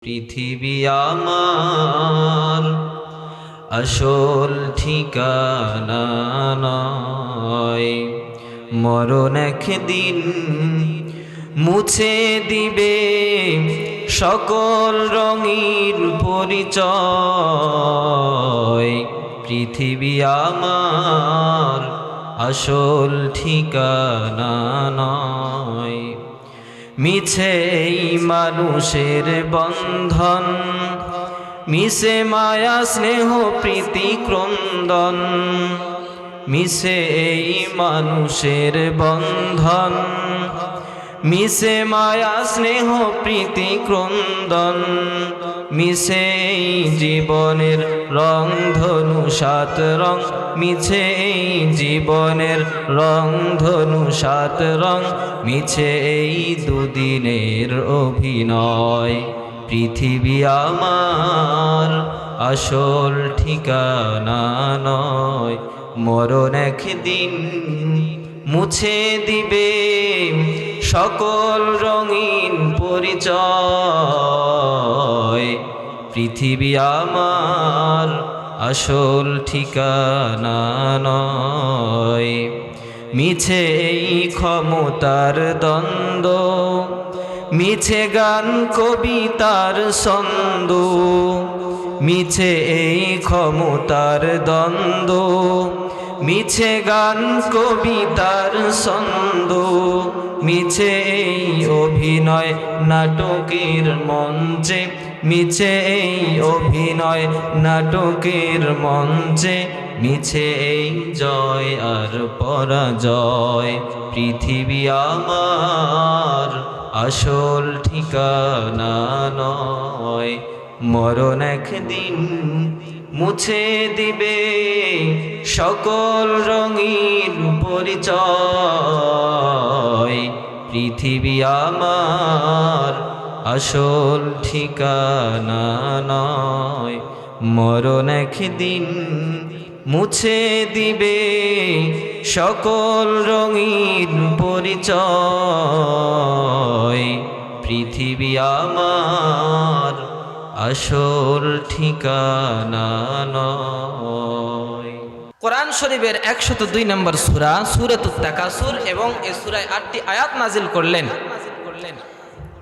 পৃথিবী আমার আসল ঠিকানা নয়, মরণ একদিন মুছে দিবে সকল রঙিন পরিচয়। পৃথিবী আমার আসল ঠিকানা নয়, মিছেই মানুষের বন্ধন, মিছে মায়া স্নেহ প্রীতি ক্রন্দন। মিছে এই মানুষের বন্ধন, মিছে মায়া স্নেহ প্রীতি ক্রন্দন। মিছে এই জীবনের রং ধনু সাত রং, মিছে এই জীবনের রং ধনু সাত রং। মিছে এই দুদিনের অভিনয়। পৃথিবী আমার আসল ঠিকানা নয়, মরণ একদিন মুছে দিবে সকল রঙিন পরিচয়। পৃথিবী আমার আসল ঠিকানা নয়, মিছে এই ক্ষমতার দ্বন্দ্ব, মিছে গান কবিতার ছন্দ। মিছে এই ক্ষমতার দ্বন্দ্ব, মিছে গান কবিতার ছন্দ। মিছে এই অভিনয় নাটকের মঞ্চে, মিছে এই অভিনয় নাটকের মঞ্চে। মিছে এই জয় আর পরাজয়। পৃথিবী আমার আসল ঠিকানা নয়, মরণ একদিন মুছে দিবে সকল রঙিন পরিচয়। পৃথিবী আমার আসল ঠিকানা নয়, মরণ একদিন মুছে দিবে সকল রঙিন পরিচয়। পৃথিবী আমার আসল ঠিকানা নয়। কোরআন শরীফের 102 নম্বর সূরা সূরাতুত তাকাসুর, এবং এই সূরায় 8টি আয়াত নাজিল করলেন।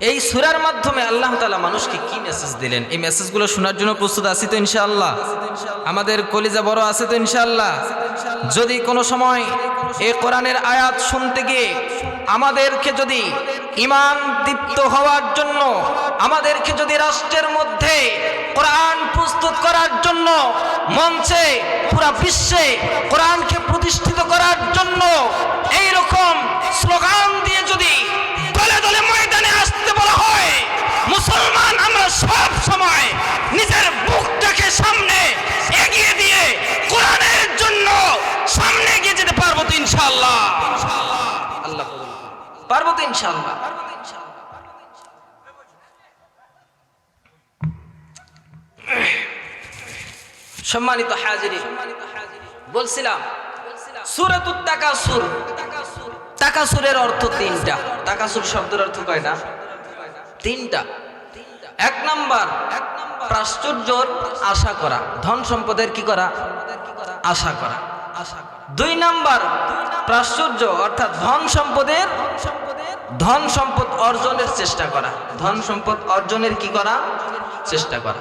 এই সূরার মাধ্যমে আল্লাহ তাআলা মানুষকে কি মেসেজ দিলেন, এই মেসেজগুলো শোনার জন্য প্রস্তুত আছি তো ইনশাআল্লাহ? আমাদের কলিজা বড় আছে তো ইনশাআল্লাহ? যদি কোনো সময় এই কোরআনের আয়াত শুনতে গিয়ে আমাদেরকে যদি ঈমান দীপ্ত হওয়ার জন্য, আমাদেরকে যদি রাষ্ট্রের মধ্যে কোরআন প্রস্তুত করার জন্য, মঞ্চে পুরা বিশ্বে কোরআনকে প্রতিষ্ঠিত করার জন্য এই রকম স্লোগান দিয়ে যদি দলে দলে ময়দানে আসতে বলা হয়, মুসলমান আমরা সব সময় নিজের বুকটাকে সামনে এগিয়ে দিয়ে কোরআনের জন্য সামনে এগিয়ে যেতে পারবো তো ইনশাআল্লাহ? আল্লাহ পারবো তো ইনশাআল্লাহ? সম্মানিত হাজিরিন, বলছিলাম সূরাতুত তাকাসুর। তাকাসুরের অর্থ তিনটা। তাকাসুর শব্দের অর্থ কয়টা? তিনটা। এক নাম্বার প্রাচুর্যের আশা করা, ধন সম্পদের কি করা? আশা করা। দুই নাম্বার প্রাচুর্য অর্থাৎ ধন সম্পদ অর্জনের চেষ্টা করা। ধন সম্পদ অর্জনের কি করা? চেষ্টা করা।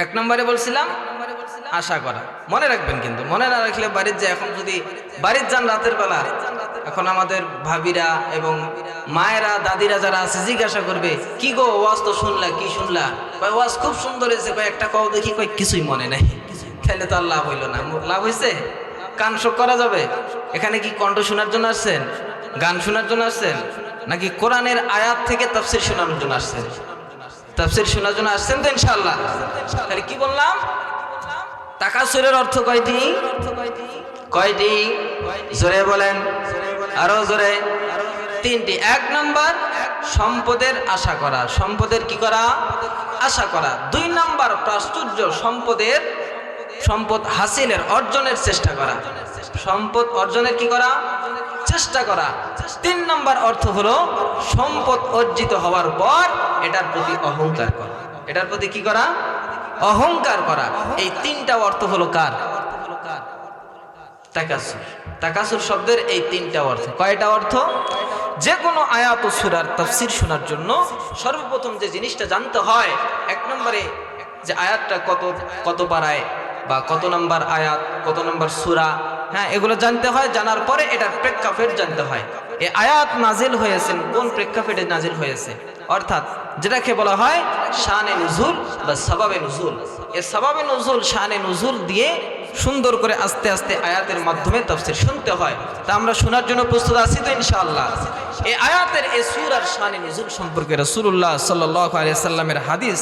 এক নম্বরে বলছিলাম আশা করা। মনে রাখবেন, কিন্তু মনে না রাখলে বাড়ির যে, এখন যদি বাড়ির যান রাতের বেলা, এখন আমাদের ভাবিরা এবং মায়েরা দাদিরা যারা আছে জিজ্ঞাসা করবে, কি গো ওয়াজ তো শুনলা, কি শুনলা? কয় ওয়াজ খুব সুন্দর হয়েছে, কয় একটা কও দেখি। কয় কিছুই মনে নাই। তাহলে তো আর লাভ হইল না। লাভ হয়েছে? কান শোক করা যাবে? এখানে কি কণ্ঠ শোনার জন্য আসছেন? গান শোনার জন্য আসছেন? নাকি কোরআনের আয়াত থেকে তাফসীর শোনার জন্য আসছেন? তাফসীর শোনার জন্য আসছেন তো ইনশাআল্লাহ? তাহলে কি বললাম? তাকাসুরের অর্থ কয়টি? কয়টি? জোরে বলেন, আরো জোরে। তিনটি। এক নাম্বার সম্পদের আশা করা, সম্পদের কি করা? আশা করা। দুই নাম্বার প্রাচুর্য, সম্পদ হাসিলের অর্জনের চেষ্টা করা, সম্পদ অর্জনের কি করা? চেষ্টা করা। 3 নম্বর অর্থ হলো সম্পদ অর্জিত হওয়ার পর এটার প্রতি অহংকার করা। এটার প্রতি কি করা? অহংকার করা। এই তিনটা অর্থ হলো কার? তাকাসুর। তাকাসুর শব্দের এই তিনটা অর্থ। কয়টা অর্থ? যে কোনো আয়াত ও সূরার তাফসীর শোনার জন্য সর্বপ্রথম যে জিনিসটা জানতে হয়, এক নম্বরে যে আয়াতটা কত পারায় বা কত নম্বর আয়াত, কত নম্বর সূরা, হ্যাঁ, এগুলো জানতে হয়। জানার পরে এটার প্রেক্ষাপট জানতে হয়। এই আয়াত নাজিল হয়েছেন কোন প্রেক্ষাপটে নাজিল হয়েছে, অর্থাৎ যেটাকে বলা হয় শানে নুজুল বা সাবাবে নুজুল। এই সাবাবে নুজুল, শানে নুজুল দিয়ে সুন্দর করে আস্তে আস্তে আয়াতের মাধ্যমে তাফসীর শুনতে হয়। তা আমরা শোনার জন্য প্রস্তুত আছি তো ইনশাআল্লাহ? এই আয়াতের এই সূরার শানে নুজুল সম্পর্কে রাসূলুল্লাহ সাল্লাল্লাহু আলাইহি ওয়াসাল্লামের হাদিস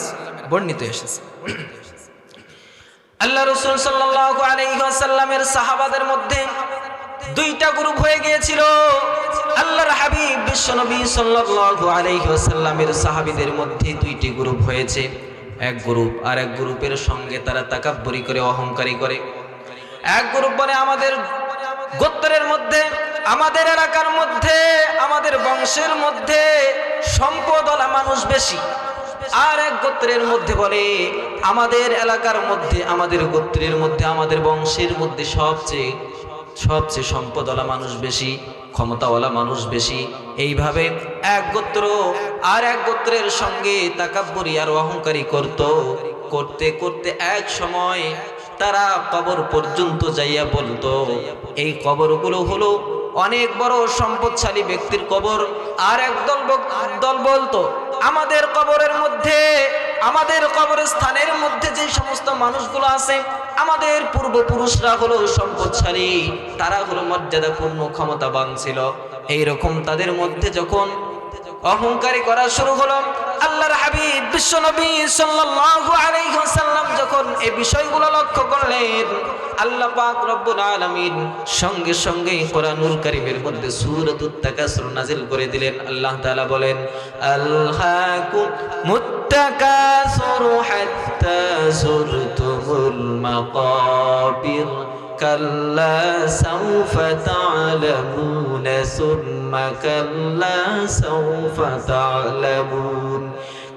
বর্ণিত এসেছে। আল্লাহ রাসূল সাল্লাল্লাহু আলাইহি ওয়াসাল্লামের সাহাবাদের মধ্যে দুইটা গ্রুপ হয়ে গিয়েছিল। আল্লাহর হাবিব বিশ্বনবী সাল্লাল্লাহু আলাইহি ওয়াসাল্লামের সাহাবীদের মধ্যে দুইটি গ্রুপ হয়েছে। এক গ্রুপ আর এক গ্রুপের সঙ্গে তারা তাকাব্বুরি করে, অহংকারী করে। এক গ্রুপ বলে আমাদের গোত্রের মধ্যে, আমাদের এলাকার মধ্যে, আমাদের বংশের মধ্যে সম্পদওয়ালা মানুষ বেশি। আর এক গোত্রের মধ্যে বলে আমাদের এলাকার মধ্যে, আমাদের গোত্রের মধ্যে, আমাদের বংশের মধ্যে সবচেয়ে সম্পদওয়ালা মানুষ বেশি, ক্ষমতাওয়ালা মানুষ বেশি। এইভাবে এক গোত্র আর এক গোত্রের সঙ্গে তাকাব্বুরি আর অহংকারী করতে করতে এক সময় তারা কবর পর্যন্ত যাইয়া বলতো এই কবরগুলো হলো অনেক বড় সম্পদশালী ব্যক্তির কবর। আর এক দল বলতো আমাদের কবরের মধ্যে, আমাদের কবরস্থানের মধ্যে যে সমস্ত মানুষগুলো আছে, আমাদের পূর্বপুরুষরা হলো সম্পদশালী, তারা হলো মর্যাদাপূর্ণ, ক্ষমতাবান ছিল। এইরকম তাদের মধ্যে যখন অহংকারী করা শুরু হলো, আল্লাহর হাবিব বিশ্বনবী সাল্লাল্লাহু আলাইহি ওয়াসাল্লাম যখন এই বিষয়গুলো লক্ষ্য করলেন, আল্লাহ পাক রব্বুল আলামিন সঙ্গে সঙ্গে কোরআনুল কারীমের মধ্যে সূরাতুত তাকাসুর নাজিল করে দিলেন। আল্লাহ তাআলা বলেন, আলহাকুমুত তাকাসুর হাত্তা যুরতুমুল মাকাবির কাল্লা সাউফা তা'লামুন সুম্মা কাল্লা সাউফা তা'লামুন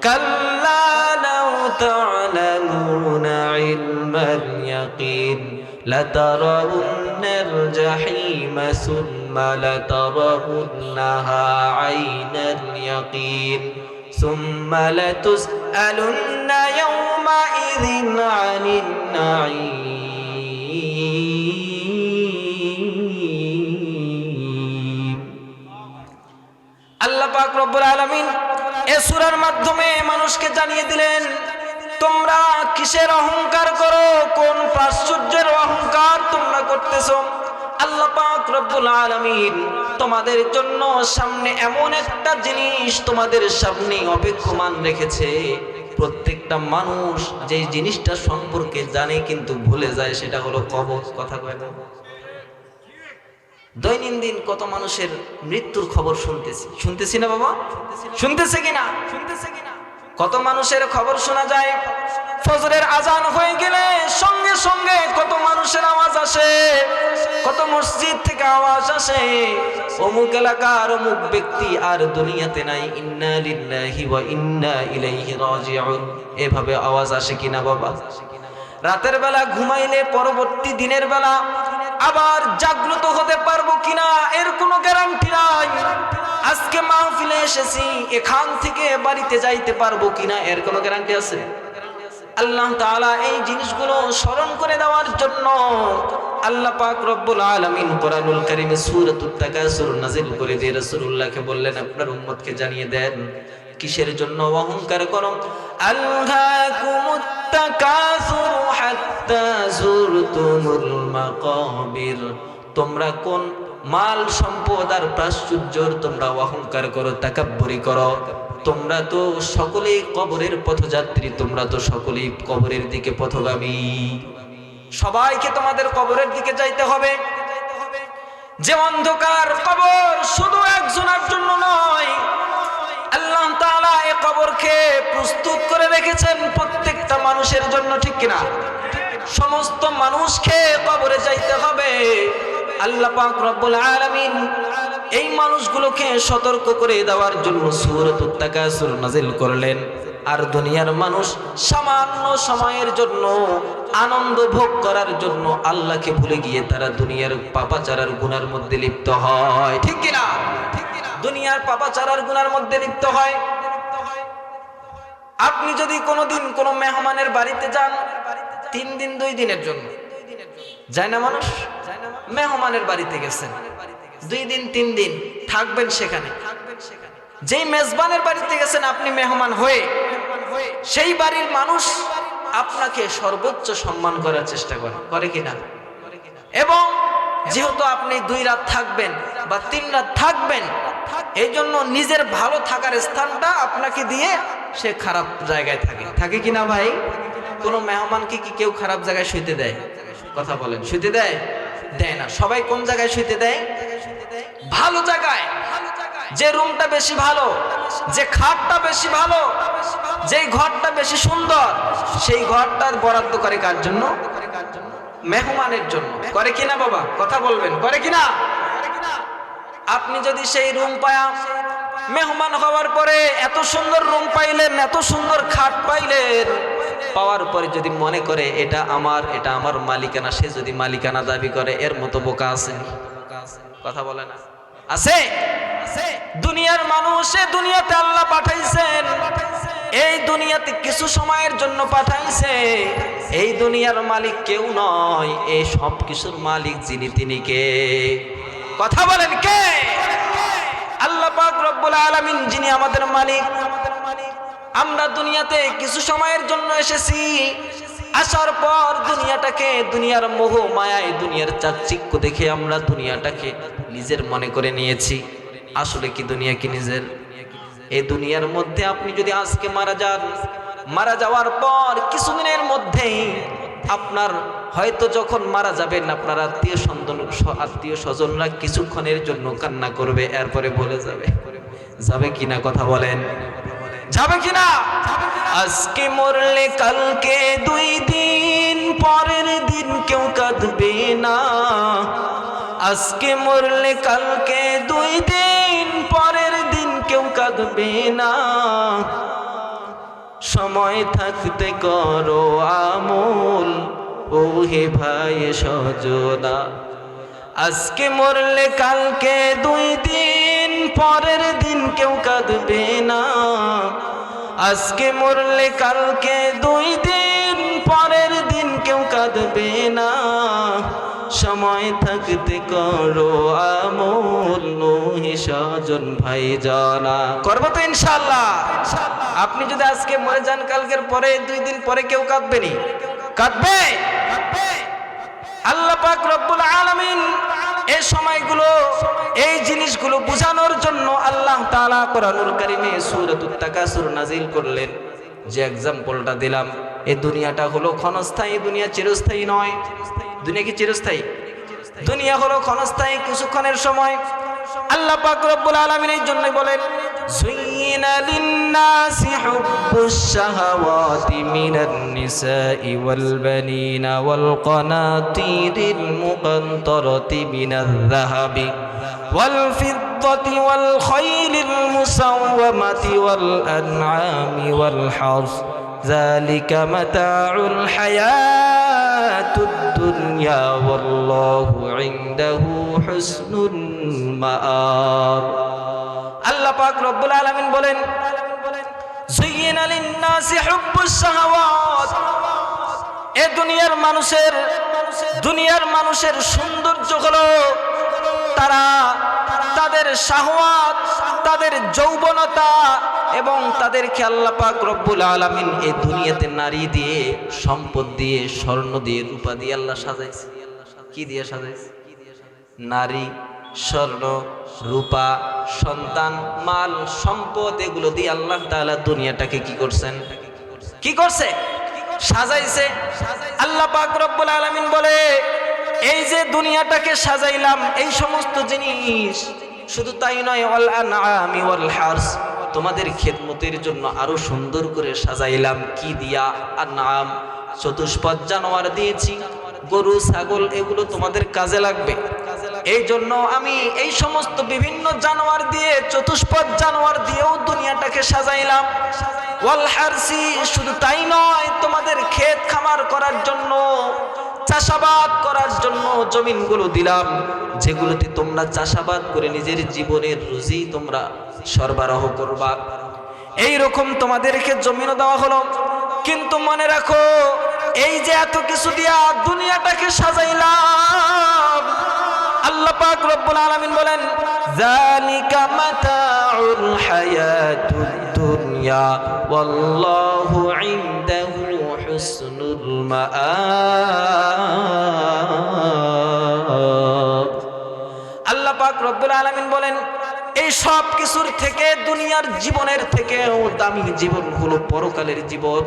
কাল্লা লাউ তা'লামুনা ইলমাল ইয়াকিন লাতারাউন্নাল জাহিমা সুম্মা লাতারাউন্নাহা আইনাল ইয়াকিন সুম্মা লাতুসআলুন্না ইয়াওমাইযিন আনিন নাঈম। আল্লাহ পাক রব্বুল আলামিন এই সূরার মাধ্যমে মানুষকে জানিয়ে দিলেন তোমরা কিসের অহংকার করো, কোন প্রাচুর্যের অহংকার তোমরা করতেছো। আল্লাহ পাক রব্বুল আলামিন তোমাদের জন্য সামনে এমন একটা জিনিস তোমাদের সামনে অপেক্ষমান রেখেছে। প্রত্যেকটা মানুষ যে জিনিসটা সম্পর্কে জানে কিন্তু ভুলে যায়, সেটা হলো কবর। কথা কয় না? দৈনন্দিন কত মানুষের মৃত্যুর খবর শুনতেছি না বাবা? শুনতেছে কিনা? কত মানুষের খবর শোনা যায়, ফজরের আজান হয়ে গেলে সঙ্গে সঙ্গে কত মানুষের আওয়াজ আসে, কত মসজিদ থেকে আওয়াজ আসে, অমুক এলাকার অমুক ব্যক্তি আর দুনিয়াতে নাই, ইন্না লিল্লাহি ওয়া ইন্না ইলাইহি রাজিউন। এভাবে আওয়াজ আসে কিনা বাবা? রাতের বেলা ঘুমাইলে পরবর্তী দিনের বেলা আবার জাগ্রত হতে পারবো কিনা এর কোনো গ্যারান্টি নাই। আজকে মাহফিলে এসেছি, এখান থেকে বাড়িতে যাইতে পারবো কিনা এর কোনো গ্যারান্টি আছে? আল্লাহ তাআলা এই জিনিসগুলো স্মরণ করে দেওয়ার জন্য আল্লাহ পাক রব্বুল আলামিন কোরআনুল কারীমে সূরাতুত তাকাসুর নাযিল করে দিয়ে রাসূলুল্লাহকে বললেন আপনার উম্মতকে জানিয়ে দেন কিসের জন্য অহংকার করো। আলহাকুমুত তাকাসুর হাত্তা যুরতুমুল মাকাবির, তোমরা কোন মাল সম্পদ আর প্রাচুর্যের তোমরা অহংকার করো, তাকাব্বুরি করো। তোমরা তো সকলেই কবরের পথযাত্রী, তোমরা তো সকলেই কবরের দিকে পথগামী। সবাইকে তোমাদের কবরের দিকে যাইতে হবে। যে অন্ধকার কবর শুধু একজনের জন্য নয়, আল্লাহ তাআলা এই কবরকে প্রস্তুত করে রেখেছেন প্রত্যেকটা মানুষের জন্য, ঠিক কিনা? সমস্ত মানুষকে কবরে যাইতে হবে। আল্লাহ পাক রব্বুল আলামিন এই মানুষগুলোকে সতর্ক করে দেওয়ার জন্য সূরাতুত তাকাসুর নাযিল করলেন। আর দুনিয়ার মানুষ সামান্য সময়ের জন্য আনন্দ ভোগ করার জন্য আল্লাহকে ভুলে গিয়ে তারা দুনিয়ার পাপাচারের গুনার মধ্যে লিপ্ত হয়। ঠিক কিনা? দুনিয়ার পাপাচারের গুনার মধ্যে লিপ্ত হয়। আপনি যদি কোনোদিন কোনো মেহমানের বাড়িতে যান 3 দিন 2 দিনের জন্য, যায় না মানুষ? মেহমানের বাড়িতে গেছেন 2 দিন 3 দিন থাকবেন সেখানে, যেই মেজবানের বাড়িতে গেছেন আপনি মেহমান হয়ে, সেই বাড়ির মানুষ আপনাকে সর্বোচ্চ সম্মান করার চেষ্টা করে কিনা? এবং যেহেতু আপনি 2 রাত থাকবেন বা 3 রাত থাকবেন, এই জন্য নিজের ভালো থাকার স্থানটা আপনাকে দিয়ে সে খারাপ জায়গায় থাকে কিনা ভাই? কোনো মেহমানকে কি কেউ খারাপ জায়গায় শুইতে দেয়? কথা বলেন, শুইতে দেয়? দেয় না। সবাই কোন জায়গায় শুইতে দেয়? ভালো জায়গায়। যে রুমটা বেশি ভালো, যে খাটটা বেশি ভালো, যেই ঘরটা বেশি সুন্দর, সেই ঘরটার বরাদ্দ করে কার জন্য? মেহমানের জন্য। করে কিনা বাবা? কথা বলবেন, করে কিনা? আপনি যদি সেই রুম পায়া মেহমান হওয়ার পরে এত সুন্দর রুম পাইলেন, এত সুন্দর খাট পাইলেন, পাওয়ার পরে যদি মনে করে এটা আমার মালিকানা, সে যদি মালিকানা দাবি করে, এর মতো বোকা আছে? কথা বলে না? আছে? দুনিয়ার মানুষ দুনিয়াতে আল্লাহ পাঠাইছেন, এই দুনিয়াতে কিছু সময়ের জন্য পাঠাইছে। এই দুনিয়ার মালিক কেউ নয়, এই সব কিছুর মালিক যিনি, তিনি কে? কথা বলেন, কে? আল্লাহ পাক রব্বুল আলামিন, যিনি আমাদের মালিক। আমরা দুনিয়াতে কিছু সময়ের জন্য এসেছি, আসার পর দুনিয়ার মোহ মায়ায়, দুনিয়ার চাকচিক্য দেখে আমরা দুনিয়াটাকে নিজের মনে করে নিয়েছি। আসলে কি দুনিয়া কি নিজের? এই দুনিয়ার মধ্যে আপনি যদি আজকে মারা যান, মারা যাওয়ার পর কিছুদিনের মধ্যেই আপনার হয়তো যখন মারা যাবেন, আপনার আত্মীয় স্বজনরা কিছুক্ষণের জন্য কান্না করবে, এরপরে বলে যাবে কিনা? কথা বলেন, যাবে কিনা? আজকে মরলে কালকে 2 দিন, পরের দিন কেউ কাঁদবে না। আজকে মরলে কালকে 2 দিন, পরের দিন কেউ কাঁদবে না। সময় থাকতে করো আমল, ও হে ভাই সজনা। আজকে মরলে কালকে 2 দিন, পরের দিন কেউ কাঁদবে না। আজকে মরলে কালকে 2 দিন, পরের দিন কেউ কাঁদবে না। সময় থাকতে করো আমল, ও হে সজন ভাই জানা। করবো তো ইনশাআল্লাহ। আপনি যদি আজকে মরে যান, কালকের পরে 2 দিন পরে কেউ কাঁদবেনি? কাঁদবে? আল্লাহ পাক রব্বুল আলামিন এই সময়গুলো, এই জিনিসগুলো বোঝানোর জন্য আল্লাহ তাআলা কোরআনুল কারীমে সূরাতুত তাকাসুর নাজিল করলেন। যে এক্সাম্পলটা দিলাম, এই দুনিয়াটা হলো ক্ষণস্থায়ী, দুনিয়া চিরস্থায়ী নয়। দুনিয়া কি চিরস্থায়ী? দুনিয়া হলো ক্ষণস্থায়ী, কিছুক্ষণের সময়। আল্লাহ পাক রব্বুল আলামিন এই জন্যই বলেন, যুইনা লিন-নাসি হুব্বুশ শাহাওয়াতি মিনান নিসাই ওয়াল বানিনা ওয়াল কানাতিরিল মুকানতারাতি মিনাল যাহাবি ওয়াল ফিদ্দাতি ওয়াল খাইলিল মুসাওওয়ামাতি ওয়াল আনআমি ওয়াল হারস, যালিকা মাতাউল হায়াতুদ দুনিয়া ওয়াল্লাহু ইনদাহু হুসনুল মাআব। আল্লাহ পাক রব্বুল আলামিন বলেন, যুইনা লিন-নাসি হুব্বুশ শাহাওয়াত। এই দুনিয়ার মানুষের সৌন্দর্য হলো তারা তাদের শাহওয়াত, তাদের যৌবনতা এবং তাদেরকে আল্লাহ পাক রব্বুল আলামিন এই দুনিয়াতে নারী দিয়ে, সম্পদ দিয়ে, স্বর্ণ দিয়ে, রূপা দিয়ে আল্লাহ সাজাইছে। কি দিয়ে সাজাইছে? নারী, স্বর্ণ, রূপা, সন্তান, মাল, সম্পদ, এগুলো দিয়ে আল্লাহ তাআলা দুনিয়াটাকে কি করছেন? কি করছে? সাজাইছে। আল্লাহ পাক রব্বুল আলামিন বলে, এই যে দুনিয়াটাকে সাজাইলাম, এই সমস্ত জিনিস শুধু তাই নয়, ওয়াল আনআমি ওয়াল হারস, তোমাদের খেদমতের জন্য আরো সুন্দর করে সাজাইলাম। কি দিয়া? আনআম, চতুষ্পদ জানোয়ার দিয়েছি, গরু, ছাগল, এগুলো তোমাদের কাজে লাগবে। এই জন্য আমি এই সমস্ত বিভিন্ন জানোয়ার দিয়ে, চতুষ্পদ জানোয়ার দিয়েও দুনিয়াটাকে সাজাইলাম। ওয়াল হারসি, শুধু তাই নয়, তোমাদের ক্ষেত খামার করার জন্য, চাষাবাদ করার জন্য জমিনগুলো দিলাম, যেগুলোতে তোমরা চাষাবাদ করে নিজের জীবনের রুজি তোমরা সরবরাহ করবা। এই রকম তোমাদেরকে জমিনও দেওয়া হলো। কিন্তু মনে রাখো, এই যে এত কিছু দিয়া দুনিয়াটাকে সাজাইলাম, আল্লাহ পাক রব্বুল আলামিন বলেন, যালিকা মাতাউল হায়াতুদ দুনিয়া ওয়াল্লাহু ইনদাহু হুসনুল মাআব। আল্লাহ পাক রব্বুল আলামিন বলেন, এই সব কিছুর থেকে, দুনিয়ার জীবনের থেকেও দামি জীবন হলো পরকালের জীবন।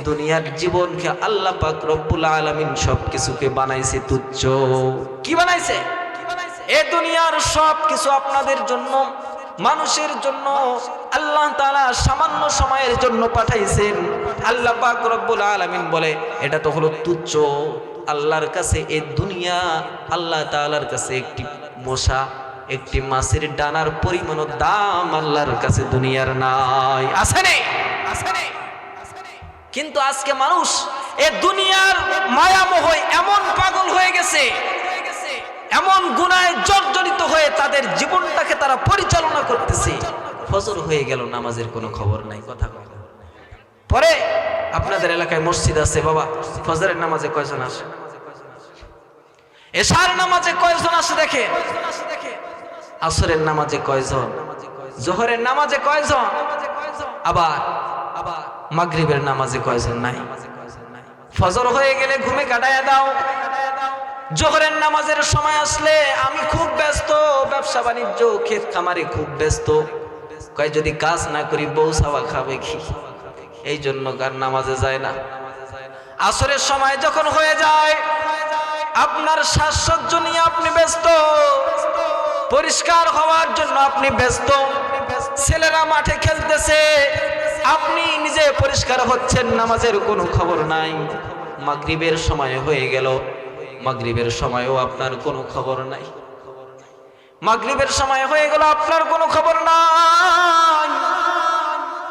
দুনিয়ার জীবনকে আল্লাহ পাক রব্বুল আলামিন সব কিছুকে বানাইছে তুচ্ছ। কি বানাইছে? এই দুনিয়ার সব কিছু আপনাদের জন্য, মানুষের জন্য আল্লাহ তাআলা সামান্য সময়ের জন্য পাঠাইছেন। আল্লাহ পাক রব্বুল আলামিন বলে, এটা তো হলো তুচ্ছ। আল্লাহর কাছে এই দুনিয়া, আল্লাহ তাআলার কাছে একটি মশা, একটি মাছের ডানার পরিমাণ দাম আল্লাহর কাছে দুনিয়ার নাই। আছে নেই? আছে নেই? কিন্তু আজকে মানুষ এই দুনিয়ার মায়ামোহ এমন পাগল হয়ে গেছে, এমন গুনাহে জর্জরিত হয়ে তাদের জীবনটাকে তারা পরিচালনা করতেছে। ফজর হয়ে গেল, নামাজের কোনো খবর নাই। কথা কয় পরে আপনাদের এলাকায় মসজিদ আছে, বাবা ফজরের নামাজে কয়জন আসে? এশার নামাজে কয়জন আসে দেখে? আসরের নামাজে কয়জন? জোহরের নামাজে কয়জন? আবার মাগরিবের নামাজে কয়জন নাই? ফজর হয়ে গেলে ঘুমে কাটায়া দাও। জোহরের নামাজের সময় আসলে আমি খুব ব্যস্ত, ব্যবসা বাণিজ্য, ক্ষেত খামারে খুব ব্যস্ত। কয় যদি কাজ না করি বউ সাওয়া খাবে কি, এই জন্য কার নামাজে যায় না। আসরের সময় যখন হয়ে যায়, আপনার সাজসজ্জ নিয়ে আপনি ব্যস্ত, পরিষ্কার হওয়ার জন্য আপনি ব্যস্ত, ছেলেরা মাঠে খেলতেছে, আপনি নিজে পরিষ্কার হচ্ছেন, নামাজের কোনো খবর নাই। মাগরিবের সময় হয়ে গেল, মাগরিবের সময়ও আপনার কোনো খবর নাই। মাগরিবের সময় হয়ে গেল, আপনার কোনো খবর নাই।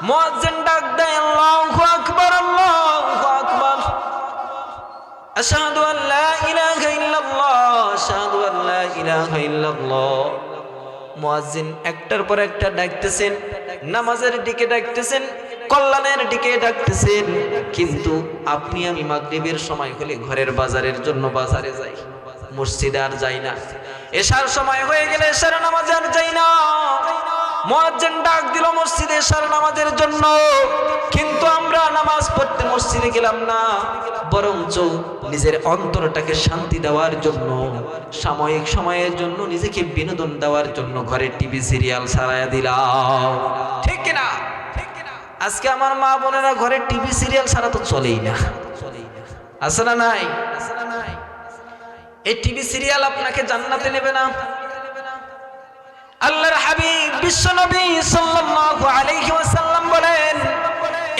মুয়াজ্জিন ডাক দেয়, আল্লাহু আকবার, আল্লাহু আকবার, আশহাদু আন লা ইলাহা ইল্লাল্লাহ, আশহাদু আন লা ইলাহা ইল্লাল্লাহ। মুয়াজ্জিন একটার পর একটা ডাকতেছেন, নামাজের দিকে ডাকতেছেন, কল্যাণের দিকে ডাকতেছেন। কিন্তু আপনি আমি মাগরিবের সময় হলে ঘরের বাজারের জন্য বাজারে যাই, মসজিদে আর যাই না। এশার সময় হয়ে গেলে এশার নামাজে আর যাই না। মুয়াজ্জিন ডাক দিল মসজিদে এশার নামাজের জন্য, কিন্তু আমরা নামাজ পড়তে মসজিদে গেলাম না, বরঞ্চ নিজের অন্তরটাকে শান্তি দেওয়ার জন্য, সাময়িক সময়ের জন্য নিজেকে বিনোদন দেওয়ার জন্য ঘরে টিভি সিরিয়াল ছাড়াইয়া দিলাম। ঠিক কিনা? আজকে আমার মা বোনেরা ঘরে টিভি সিরিয়াল ছাড়া তো চলেই না। আছে না নাই? এই টিভি সিরিয়াল আপনাকে জান্নাতে নেবে না। আল্লাহর হাবিব বিশ্বনবী সাল্লাল্লাহু আলাইহি ওয়াসাল্লাম বলেন,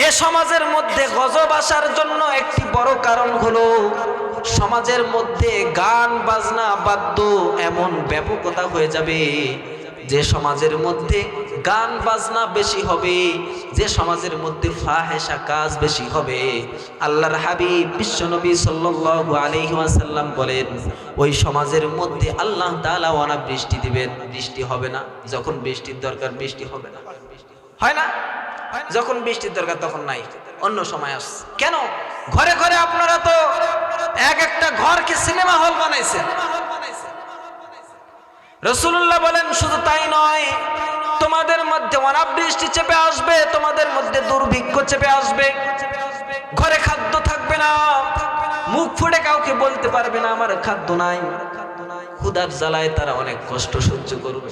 এ সমাজের মধ্যে গজব আসার জন্য একটি বড় কারণ হলো সমাজের মধ্যে গান বাজনা বাদ্য এমন ব্যাপকতা হয়ে যাবে, যে সমাজের মধ্যে গান বাজনা বেশি হবে, যে সমাজের মধ্যে ফাহেশা কাজ বেশি হবে, আল্লাহর হাবিব বিশ্বনবী সাল্লাল্লাহু আলাইহি ওয়াসাল্লাম বলেন, ওই সমাজের মধ্যে আল্লাহ তাআলা অনাবৃষ্টি দিবেন, বৃষ্টি হবে না। যখন বৃষ্টির দরকার বৃষ্টি হবে না, হয় না? যখন বৃষ্টির দরকার তখন নাই, অন্য সময় আসছে। কেন? ঘরে ঘরে আপনারা তো এক একটা ঘরকে সিনেমা হল বানাইছেন। রাসূলুল্লাহ বলেন, শুধু তাই নয়, তোমাদের মধ্যে অনাবৃষ্টি চেপে আসবে, তোমাদের মধ্যে দুর্ভিক্ষ চেপে আসবে, ঘরে খাদ্য থাকবে না, মুখ ফুটে কাউকে বলতে পারবে না আমার খাদ্য নাই। ক্ষুধার জ্বালায় তারা অনেক কষ্ট সহ্য করবে।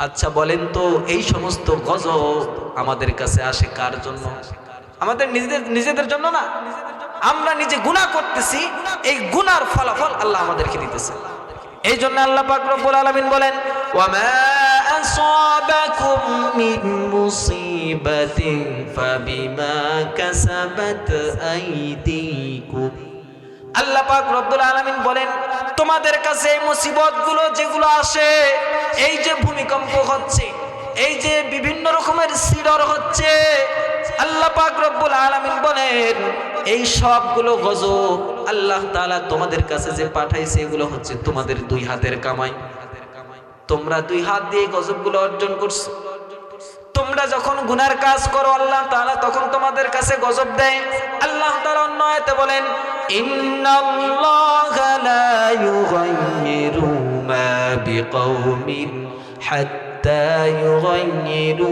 আচ্ছা বলেন তো, এই সমস্ত গজব আমাদের কাছে আসে কার জন্য? আমাদের নিজেদের জন্য না। আমরা নিজে গুনাহ করতেছি, এই গুনার ফলাফল আল্লাহ আমাদেরকে দিতেছে। এই জন্য আল্লাহ পাক রব্বুল আলামিন বলেন, ওয়ামা আসাবাকুম মিন মুসিবাতিন ফাবিমা কাসাবাত আইদিকুম। আল্লাহ পাক রব্বুল আলামিন বলেন, তোমাদের কাছে এই মুসিবতগুলো যেগুলো আসে, এই যে ভূমিকম্প হচ্ছে, এই যে বিভিন্ন রকমের সিডর হচ্ছে, আল্লাহ পাক রব্বুল আলামিন বলেন এই সবগুলো গজব আল্লাহ তাআলা তোমাদের কাছে যে পাঠাইছে এগুলো হচ্ছে তোমাদের দুই হাতের কামাই। তোমরা দুই হাত দিয়ে গজবগুলো অর্জন করছো। তোমরা যখন গুনার কাজ করো আল্লাহ তাআলা তখন তোমাদের কাছে গজব দেয়। আল্লাহ তাআলা অন্য আয়াতে বলেন ইন্নাল্লাহা লা ইউগাইয়িরু মা বিকাউমিন হাত্তা ইউগাইয়িরু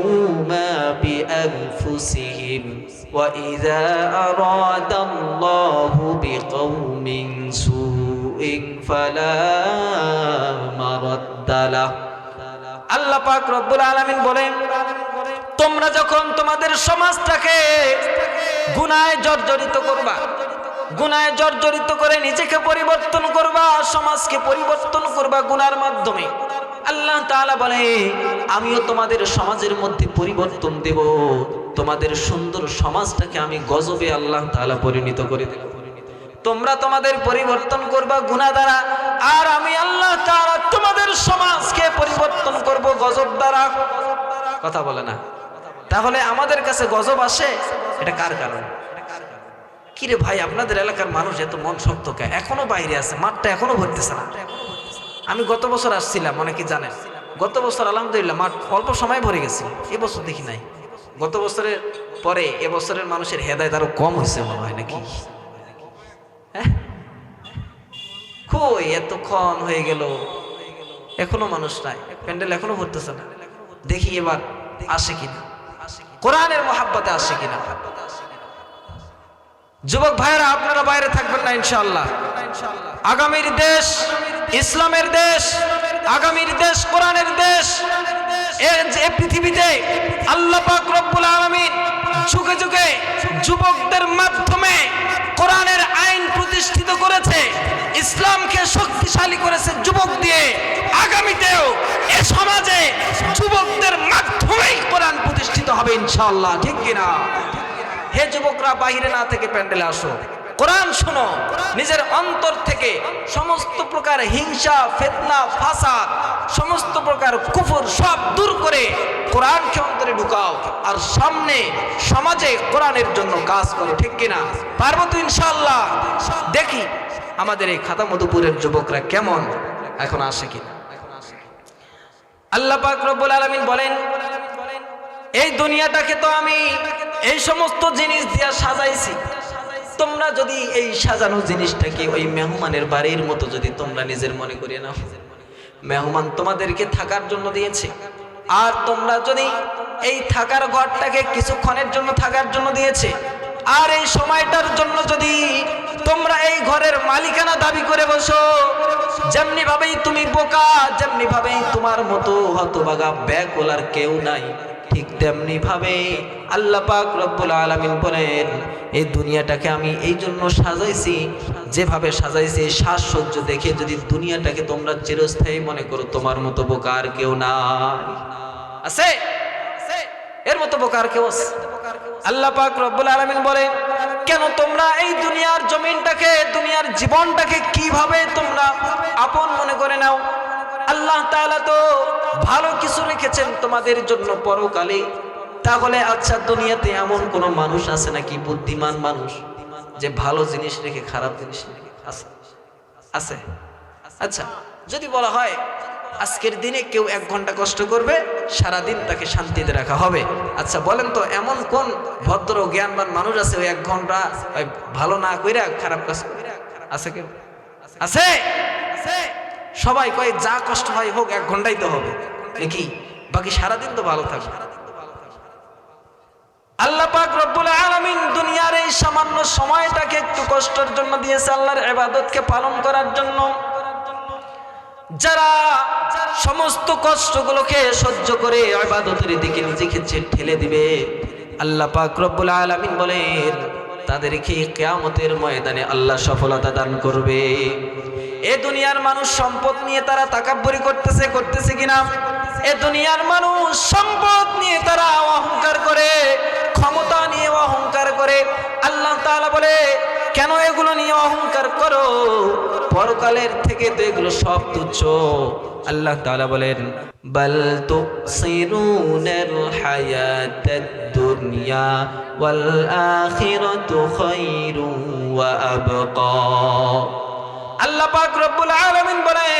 মা বিআনফুসিহিম ওয়া ইযা আরাদাল্লাহু বিকাউমিন সুইন ফালা মারাদ্দা লাহু। আল্লাহ পাক রব্বুল আলামিন বলেন তোমরা যখন তোমাদের সমাজটাকে গুনাহে জর্জরিত করবা, গুনাহে জর্জরিত করে নিজেকে পরিবর্তন করবা, সমাজকে পরিবর্তন করবা গুনার মাধ্যমে, আল্লাহ তাআলা বলে আমিও তোমাদের সমাজের মধ্যে পরিবর্তন দেব। তোমাদের সুন্দর সমাজটাকে আমি গজবে আল্লাহ তাআলা পরিণত করে দেব। তোমরা তোমাদের পরিবর্তন করবা গুনাহ দ্বারা, আর আমি আল্লাহ তাআলা তোমাদের সমাজকে পরিবর্তন করব গজব দ্বারা। কথা বলে না? তাহলে আমাদের কাছে গজব আসে, এটা কার কারণে? কিরে ভাই আপনাদের এলাকার মানুষ এত মন শক্ত কে? এখনো বাইরে আছে, মাঠটা এখনো ভরতেছে না। আমি গত বছর আসছিলাম, অনেকে জানেন, গত বছর আলহামদুলিল্লাহ মাঠ অল্প সময় ভরে গেছে। এবছর দেখি নাই। গত বছরের পরে এবছরের মানুষের হেদায়েত আরো কম হয়েছে মনে হয় নাকি? কই এতক্ষণ হয়ে গেল এখনো মানুষ নাই, প্যান্ডেল এখনো ভরতেছে না। দেখি এবার আসে কিনা, কোরআনের মহাব্বতে আসে কিনা। যুবক ভাইরা আপনারা বাইরে থাকবেন না ইনশাআল্লাহ। আগামীর দেশ ইসলামের দেশ, আগামীর দেশ কোরআনের দেশ। এই পৃথিবীতে আল্লাহ পাক রব্বুল আলামিন যুগে যুগে যুবকদের মাধ্যমে কোরআনের আইন প্রতিষ্ঠিত করেছে, ইসলামকে শক্তিশালী করেছে যুবক দিয়ে। আগামীতেও এ সমাজে যুবকদের মাধ্যমেই কোরআন প্রতিষ্ঠিত হবে ইনশাআল্লাহ, ঠিক কিনা? হে যুবকরা, বাহিরে না থেকে প্যান্ডেলে আসো, কোরআন শোনো, নিজের অন্তর থেকে সমস্ত প্রকার হিংসা, ফিতনা, ফাসাদ, সমস্ত প্রকার কুফর সব দূর করে কোরআনকে অন্তরে ঢুকাও, আর সামনে সমাজে কোরআনের জন্য কাজ করো, ঠিক কিনা? পারবো তো ইনশাআল্লাহ? দেখি আমাদের এই খাতা মধুপুরের যুবকরা কেমন এখন আসে কিনা। আল্লাহ পাক রব্বুল আলামিন বলেন এই দুনিয়াটাকে তো আমি এই সমস্ত জিনিস দিয়া সাজাইছি। তোমরা যদি এই সাজানো জিনিসটাকে ওই মেহমানের বাড়ির মতো যদি তোমরা নিজের মনে করিয়ে নাও, মেহমান তোমাদেরকে থাকার জন্য দিয়েছে, আর তোমরা যদি এই থাকার ঘরটাকে কিছুক্ষণের জন্য থাকার জন্য দিয়েছে, আর এই সময়টার জন্য যদি তোমরা এই ঘরের মালিকানা দাবি করে বসো, যেমনি ভাবেই তুমি বোকা, যেমনি ভাবেই তোমার মতো হতভাগা ব্যাকুলার কেউ নাই, ঠিক তেমনি ভাবে আল্লাহ পাক রব্বুল আলামিন বলেন এই দুনিয়াটাকে আমি এই জন্য সাজাইছি, যেভাবে সাজাইছি সাজসজ্জ দেখে যদি দুনিয়াটাকে তোমরা চিরস্থায়ী মনে করো, তোমার মতো বোকা আর কেউ নাই। আছে এর মতো বোকা আর কেউ আছে? আল্লাহ পাক রব্বুল আলামিন বলেন কেন তোমরা এই দুনিয়ার জমিনটাকে, দুনিয়ার জীবনটাকে কিভাবে তোমরা আপন মনে করে নাও? আল্লাহ তাআলা তো ভালো কিছু রেখেছেন তোমাদের জন্য পরকালে। তাহলে আচ্ছা, দুনিয়াতে এমন কোন মানুষ আছে নাকি, বুদ্ধিমান মানুষ, যে ভালো জিনিস রেখে খারাপ জিনিস রেখে? আছে? আচ্ছা, যদি বলা হয় আজকের দিনে কেউ 1 ঘন্টা কষ্ট করবে, সারাদিন তাকে শান্তিতে রাখা হবে, আচ্ছা বলেন তো এমন কোন ভদ্র জ্ঞানবান মানুষ আছে ওই 1 ঘন্টা ভালো না কইরা খারাপ কাজ করে? আছে কেউ? আছে? সবাই কয় যা কষ্ট হয় হোক 1 ঘন্টাই তো হবে নাকি, বাকি সারাদিন তো ভালো থাকবে। আল্লাহ পাক রব্বুল আলামিন দুনিয়ার এই সামান্য সময়টাকে একটু কষ্টের জন্য দিয়েছে, আল্লাহর ইবাদতকে পালন করার জন্য। যারা সমস্ত কষ্টগুলোকে সহ্য করে ইবাদতের দিকে নিজেকে ঠেলে দিবে, আল্লাহ পাক রব্বুল আলামিন বলেন তাদেরকে কিয়ামতের ময়দানে আল্লাহ সফলতা দান করবে। এ দুনিয়ার মানুষ সম্পদ নিয়ে তারা তাকাব্বুরি করতেছে কিনা? এ দুনিয়ার মানুষ সম্পদ নিয়ে তারা অহংকার করে, ক্ষমতা নিয়ে অহংকার করে। আল্লাহ তাআলা বলে কেন এগুলো নিয়ে অহংকার করো? পরকালের থেকে তো এগুলো সব তুচ্ছ। আল্লাহ তাআলা বলেন, বাল তুসিরুনাল হায়াতাদ দুনিয়া ওয়াল আখিরাতু খায়রুন ওয়া আবকা। আল্লাহ পাক রব্বুল আলামিন বলে,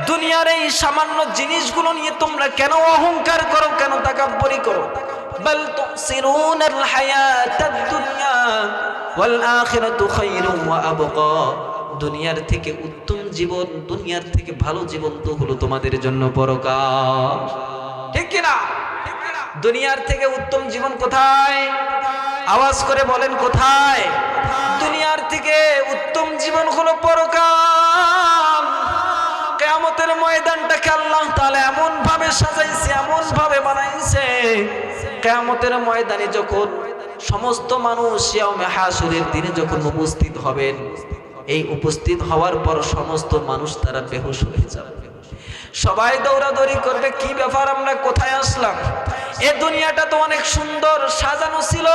দুনিয়ার এই সামান্য জিনিসগুলো নিয়ে তোমরা কেন অহংকার করো, কেন তাকাব্বুরি করো? বাল তুসিরুনাল হায়াতাদ দুনিয়া ওয়াল আখিরাতু খায়রুন ওয়া আবকা। দুনিয়ার থেকে উত্তম জীবন, দুনিয়ার থেকে ভালো জীবন তো হলো তোমাদের জন্য পরকাল। ঠিক কি না? দুনিয়ার থেকে উত্তম জীবন কোথায়? আওয়াজ করে বলেন কোথায়? দুনিয়ার থেকে উত্তম জীবন হলো পরকাল। কিয়ামতের ময়দানটাকে আল্লাহ তাআলা এমন ভাবে সাজাইছে, এমন ভাবে বানাইছে, কিয়ামতের ময়দানে যখন সমস্ত মানুষ ইয়াউমে হাসরের দিনে যখন উপস্থিত হবেন, এই উপস্থিত হওয়ার পর সমস্ত মানুষ তারা বেহুশ হয়ে যাবে। সবাই দৌড়াদৌড়ি করবে, কি ব্যাপার, আমরা কোথায় আসলাম? এ দুনিয়াটা তো অনেক সুন্দর সাজানো ছিল,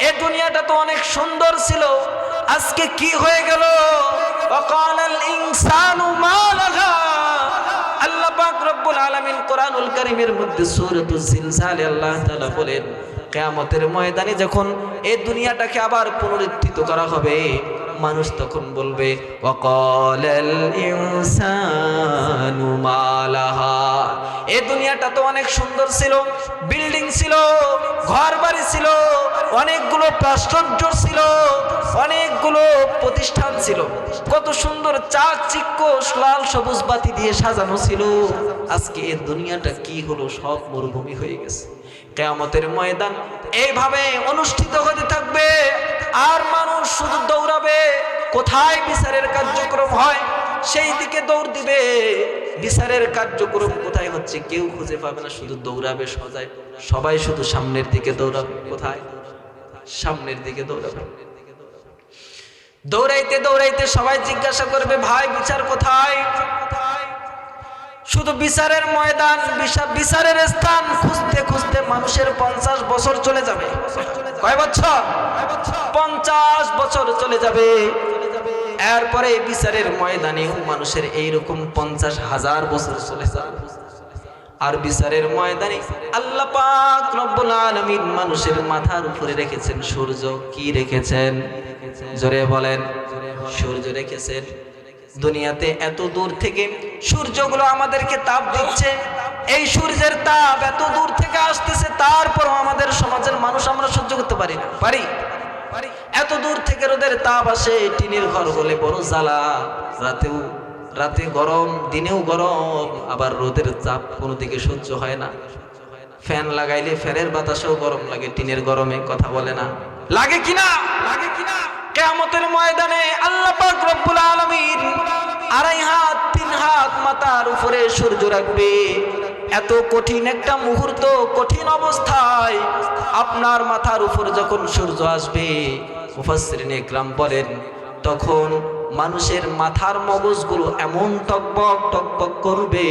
এ দুনিয়াটা তো অনেক সুন্দর ছিল, আজকে কি হয়ে গেল? ওয়াকালাল ইনসানু মা লাহা। আল্লাহ পাক রব্বুল আলামিন কোরআনুল কারীমের মধ্যে সূরাতুজ জিলজালে আল্লাহ তাআলা বলেন, কিয়ামতের ময়দানে যখন এই দুনিয়াটাকে আবার পুনরুত্থিত করা হবে, মানুষ তখন বলবে, ওয়াকালাল ইনসানু মা লাহা। এই দুনিয়াটা তো অনেক সুন্দর ছিল, বিল্ডিং ছিল, ঘর বাড়ি ছিল, অনেকগুলো প্রাসাদ ছিল, অনেকগুলো প্রতিষ্ঠান ছিল, কত সুন্দর চাকচিক্য লাল সবুজ বাতি দিয়ে সাজানো ছিল। আজকে এই দুনিয়াটা কি হলো? সব মরুভূমি হয়ে গেছে। কিয়ামতের ময়দান এইভাবে অনুষ্ঠিত হতে থাকবে, আর মানুষ শুধু দৌড়াবে। কোথায় বিচারের কার্যক্রম হয় সেই দিকে দৌড় দিবে, বিচারের কার্যক্রম কোথায় হচ্ছে কেউ খুঁজে পাবে না, শুধু দৌড়াবে সজায়, সবাই শুধু সামনের দিকে দৌড়াবে। কোথায়? সামনের দিকে দৌড়াবে। দৌড়াইতে দৌড়াইতে সবাই জিজ্ঞাসা করবে, ভাই বিচার কোথায়? শুধু বিচারের ময়দান, বিচারের স্থান খুঁজতে খুঁজতে মানুষের 50 বছর চলে যাবে। কয় বছর? 50 বছর চলে যাবে। এরপরে বিচারের ময়দানেও মানুষের এইরকম 50,000 বছর চলে যাবে। আর বিচারের ময়দানে আল্লাহ পাক রব্বুল আলামিন মানুষের মাথার উপরে রেখেছেন সূর্য। কি রেখেছেন? জোরে বলেন। সূর্য রেখেছেন। দুনিয়াতে এত দূর থেকে সূর্যগুলো আমাদেরকে তাপ দিচ্ছে, এই সূর্যের তাপ এত দূর থেকে আসতেছে, তারপরও আমাদের সমাজের মানুষ আমরা সহ্য করতে পারি না। পারি? এত দূর থেকে রোদের তাপ আসে, টিনের ঘর হলে বড় জ্বালা, রাতে গরম, দিনেও গরম, আবার রোদের চাপ কোনো দিকে সহ্য হয় না। ফ্যান লাগাইলে ফ্যানের বাতাসেও গরম লাগে, টিনের গরমে কথা বলে না। লাগে কিনা? কিয়ামতের ময়দানে আল্লাহ পাক রব্বুল আলামিন 2.5 হাত 3 হাত মাথার উপরে সূর্য রাখবে। এত কঠিন একটা মুহূর্ত, কঠিন অবস্থায় আপনার মাথার উপর যখন সূর্য আসবে, মুফাসসিরিনে ইকরাম বলেন, তখন মানুষের মাথার মগজগুলো এমন টকবক টকবক করবে।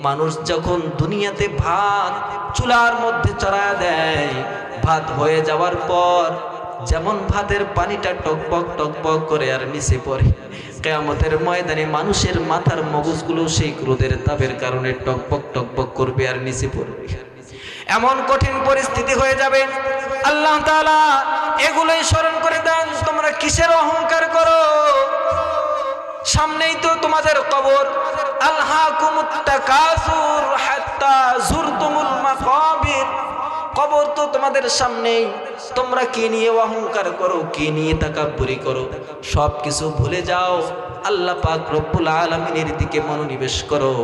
মানুষ যখন দুনিয়াতে ভাত চুলার মধ্যে চড়ায় দেয়, ভাত হয়ে যাওয়ার পর যেমন ভাতের পানিটা টকবক টকবক করে আর নিচে পড়ে, কিয়ামতের ময়দানে মানুষের মাথার মগজগুলো সেই ক্রোধের তাপের কারণে টকবক টকবক করবে আর নিচে পড়বে। এমন কঠিন পরিস্থিতি হয়ে যাবে। আল্লাহ তাআলা এগুলোই স্মরণ করে দেন, তোমরা কিসের অহংকার করো? সামনেই তো তোমাদের কবর। আলহাকুমুত তাকাসুর হাত্তা যুরতুমুল মাকাবির। কবর তো তোমাদের সামনেই, তোমরা কি নিয়ে অহংকার করো, কি নিয়ে তাকাব্বুরি করো? সব কিছু ভুলে যাও, আল্লাহ পাক রব্বুল আলামিনের দিকে মনোনিবেশ করো,